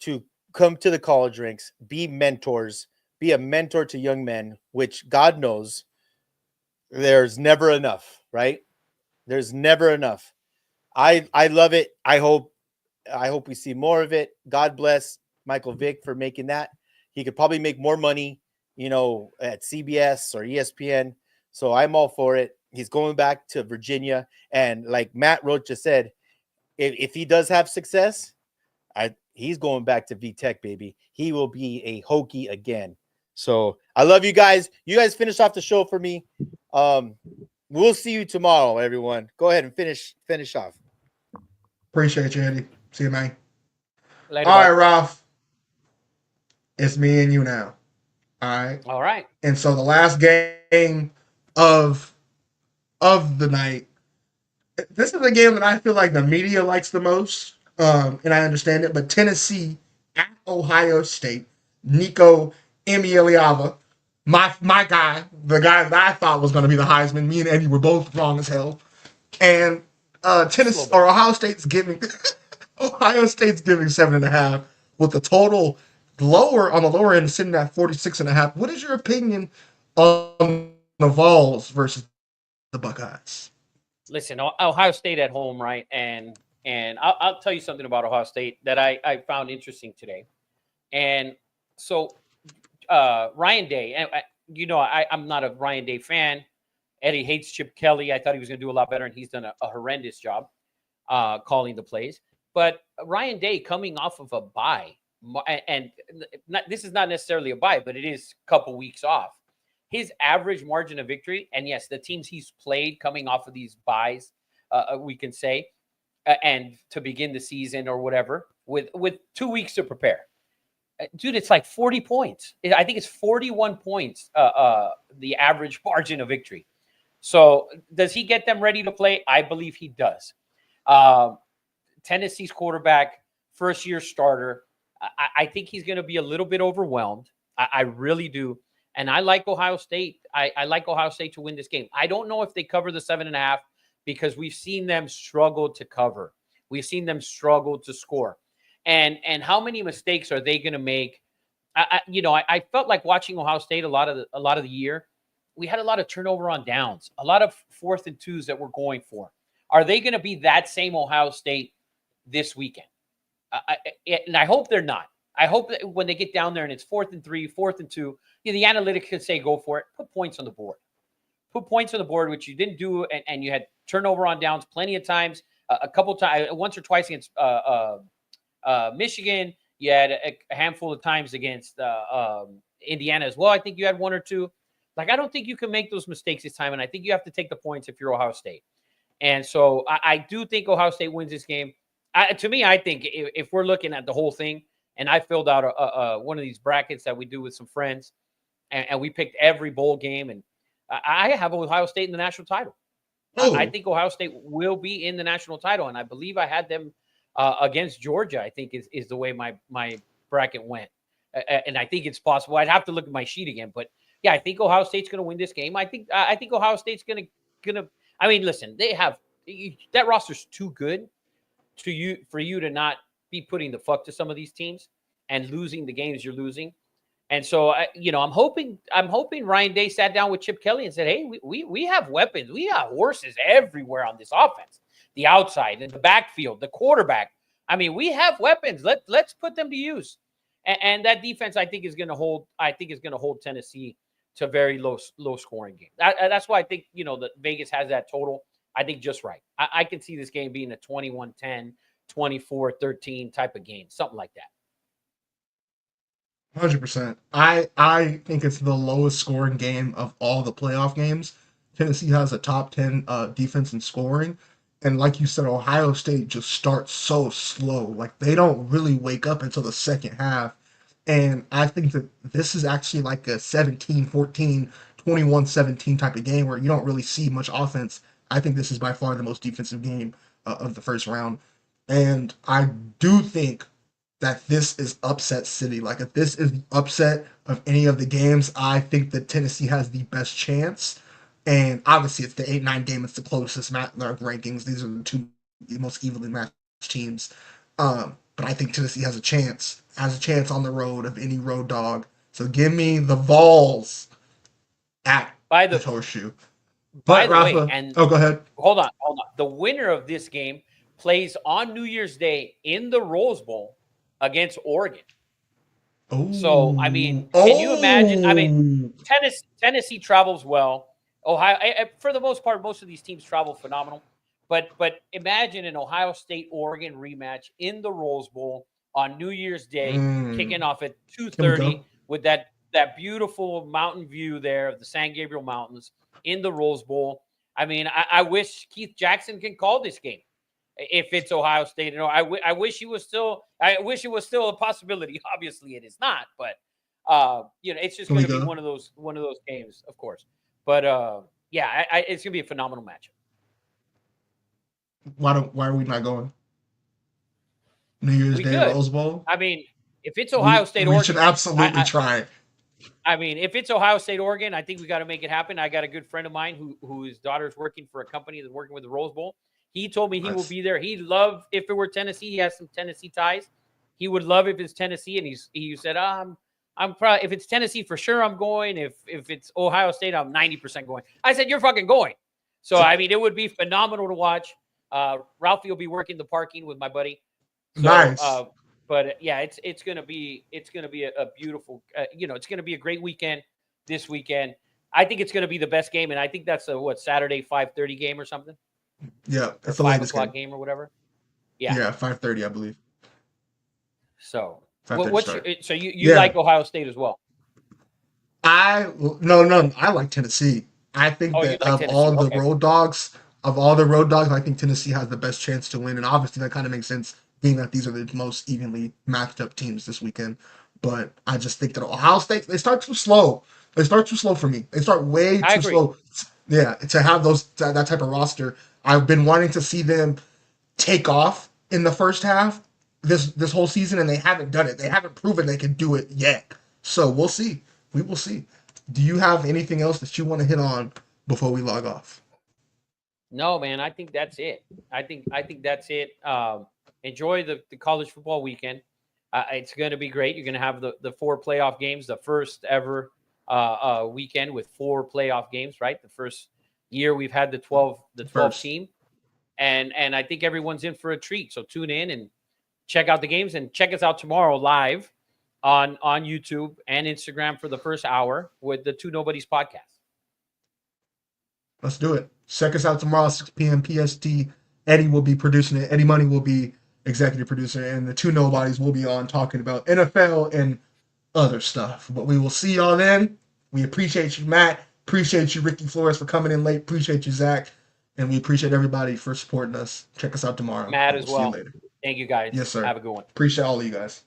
to come to the college ranks, be mentors, be a mentor to young men, which God knows there's never enough, right? There's never enough. I love it. I hope we see more of it. God bless Michael Vick for making that. He could probably make more money, at CBS or ESPN. So I'm all for it. He's going back to Virginia, and like Matt Roach just said, if he does have success, he's going back to VTech, baby. He will be a Hokie again. So I love you guys. You guys finish off the show for me. We'll see you tomorrow, everyone. Go ahead and finish off. Appreciate you, Andy. See you, man. Later, All right, bud. Ralph. It's me and you now. All right. All right. And so the last game of the night. This is a game that I feel like the media likes the most, and I understand it. But Tennessee at Ohio State, Nico Emiliava, my guy, the guy that I thought was going to be the Heisman. Me and Eddie were both wrong as hell. And Tennessee or Ohio State's giving 7.5 with the total on the lower end sitting at 46.5. What is your opinion on the Vols versus the Buckeyes? Listen, Ohio State at home, right? And I'll tell you something about Ohio State that I found interesting today. And so Ryan Day, and I'm not a Ryan Day fan. Eddie hates Chip Kelly. I thought he was going to do a lot better, and he's done a horrendous job calling the plays. But Ryan Day coming off of a bye, and this is not necessarily a bye, but it is a couple weeks off. His average margin of victory, and yes, the teams he's played coming off of these byes, we can say, and to begin the season or whatever, with 2 weeks to prepare. Dude, it's like 40 points. I think it's 41 points, the average margin of victory. So does he get them ready to play? I believe he does. Tennessee's quarterback, first-year starter. I think he's going to be a little bit overwhelmed. I really do. And I like Ohio State. I like Ohio State to win this game. I don't know if they cover the 7.5 because we've seen them struggle to cover. We've seen them struggle to score. And how many mistakes are they going to make? I felt like watching Ohio State a lot of the year. We had a lot of turnover on downs, a lot of 4th and 2s that we're going for. Are they going to be that same Ohio State this weekend? And I hope they're not. I hope that when they get down there and it's 4th and 3, 4th and 2, the analytics could say go for it. Put points on the board. Put points on the board, which you didn't do, and you had turnover on downs plenty of times. A couple times, once or twice against Michigan. You had a handful of times against Indiana as well. I think you had 1 or 2. Like, I don't think you can make those mistakes this time, and I think you have to take the points if you're Ohio State. And so I do think Ohio State wins this game. To me, I think if we're looking at the whole thing, and I filled out one of these brackets that we do with some friends, and we picked every bowl game, and I have Ohio State in the national title. I think Ohio State will be in the national title, and I believe I had them against Georgia, I think is the way my bracket went. And I think it's possible. I'd have to look at my sheet again, but yeah, I think Ohio State's going to win this game. I think Ohio State's going to. I mean, listen, they have that roster's too good for you to not be putting the fuck to some of these teams and losing the games you're losing. And so, I'm hoping Ryan Day sat down with Chip Kelly and said, "Hey, we have weapons. We have horses everywhere on this offense, the outside, and the backfield, the quarterback. I mean, we have weapons. Let's put them to use." And that defense, I think, is going to hold. I think is going to hold Tennessee to a very low scoring game. That's why I think that Vegas has that total. I think just right. I can see this game being a 21-10, 24-13 type of game, something like that. 100%. I think it's the lowest scoring game of all the playoff games. Tennessee has a top 10 defense in scoring. And like you said, Ohio State just starts so slow. Like, they don't really wake up until the second half. And I think that this is actually like a 17-14, 21-17 type of game where you don't really see much offense. I think this is by far the most defensive game of the first round. And I do think that this is upset city. Like, if this is the upset of any of the games, I think that Tennessee has the best chance. And obviously, it's the 8-9 game. It's the closest rankings. These are the two most evenly matched teams. But I think Tennessee has a chance on the road of any road dog. So give me the Vols at the Horseshoe. By But the way, Rafa, and go ahead. hold on. The winner of this game plays on New Year's Day in the Rose Bowl against Oregon. Oh, So, I mean, can you imagine? I mean, Tennessee travels well. Ohio, for the most part, most of these teams travel phenomenal. But imagine an Ohio State Oregon rematch in the Rose Bowl on New Year's Day, kicking off at 2:30 with that beautiful mountain view there of the San Gabriel Mountains in the Rose Bowl. I mean, I wish Keith Jackson can call this game if it's Ohio State. You know, I wish he was still. I wish it was still a possibility. Obviously, it is not. But you know, it's just going to be one of those games, of course. But yeah, it's going to be a phenomenal matchup. Why are we not going? New Year's Day Rose Bowl? I mean, if it's Ohio State, Oregon, we should absolutely try. I mean, if it's Ohio State, Oregon, I think we got to make it happen. I got a good friend of mine whose daughter's working for a company that's working with the Rose Bowl. He told me he will be there. He'd love if it were Tennessee. He has some Tennessee ties. He would love if it's Tennessee. And he said, I'm probably, if it's Tennessee for sure, I'm going. If it's Ohio State, I'm 90% going. I said, you're fucking going. So I mean, it would be phenomenal to watch. Ralphie will be working the parking with my buddy. So, nice. But yeah, it's gonna be a beautiful, it's gonna be a great weekend this weekend. I think it's gonna be the best game, and I think that's a Saturday 5:30 game or something. Yeah, it's the 5 o'clock game or whatever. Yeah, 5:30, I believe. So so you like Ohio State as well? No, I like Tennessee. I think that of all the road dogs, I think Tennessee has the best chance to win, and obviously that kind of makes sense, being that these are the most evenly matched up teams this weekend. But I just think that Ohio State, they start too slow. They start too slow for me. They start way too slow. Yeah, to have that type of roster. I've been wanting to see them take off in the first half this whole season, and they haven't done it. They haven't proven they can do it yet. So we'll see. We will see. Do you have anything else that you want to hit on before we log off? No, man. I think that's it. I think that's it. Enjoy the college football weekend. It's going to be great. You're going to have the 4 playoff games, the first ever weekend with 4 playoff games, right? The first year we've had the 12 team, and I think everyone's in for a treat. So tune in and check out the games, and check us out tomorrow live on YouTube and Instagram for the first hour with the Two Nobodies podcast. Let's do it. Check us out tomorrow, 6 p.m. PST. Eddie will be producing it. Eddie Money will be executive producer, and the Two Nobodies will be on talking about NFL and other stuff. But we will see y'all then. We appreciate you, Matt. Appreciate you, Ricky Flores, for coming in late. Appreciate you, Zach. And we appreciate everybody for supporting us. Check us out tomorrow. Matt as well. See you later. Thank you, guys. Yes, sir. Have a good one. Appreciate all of you guys.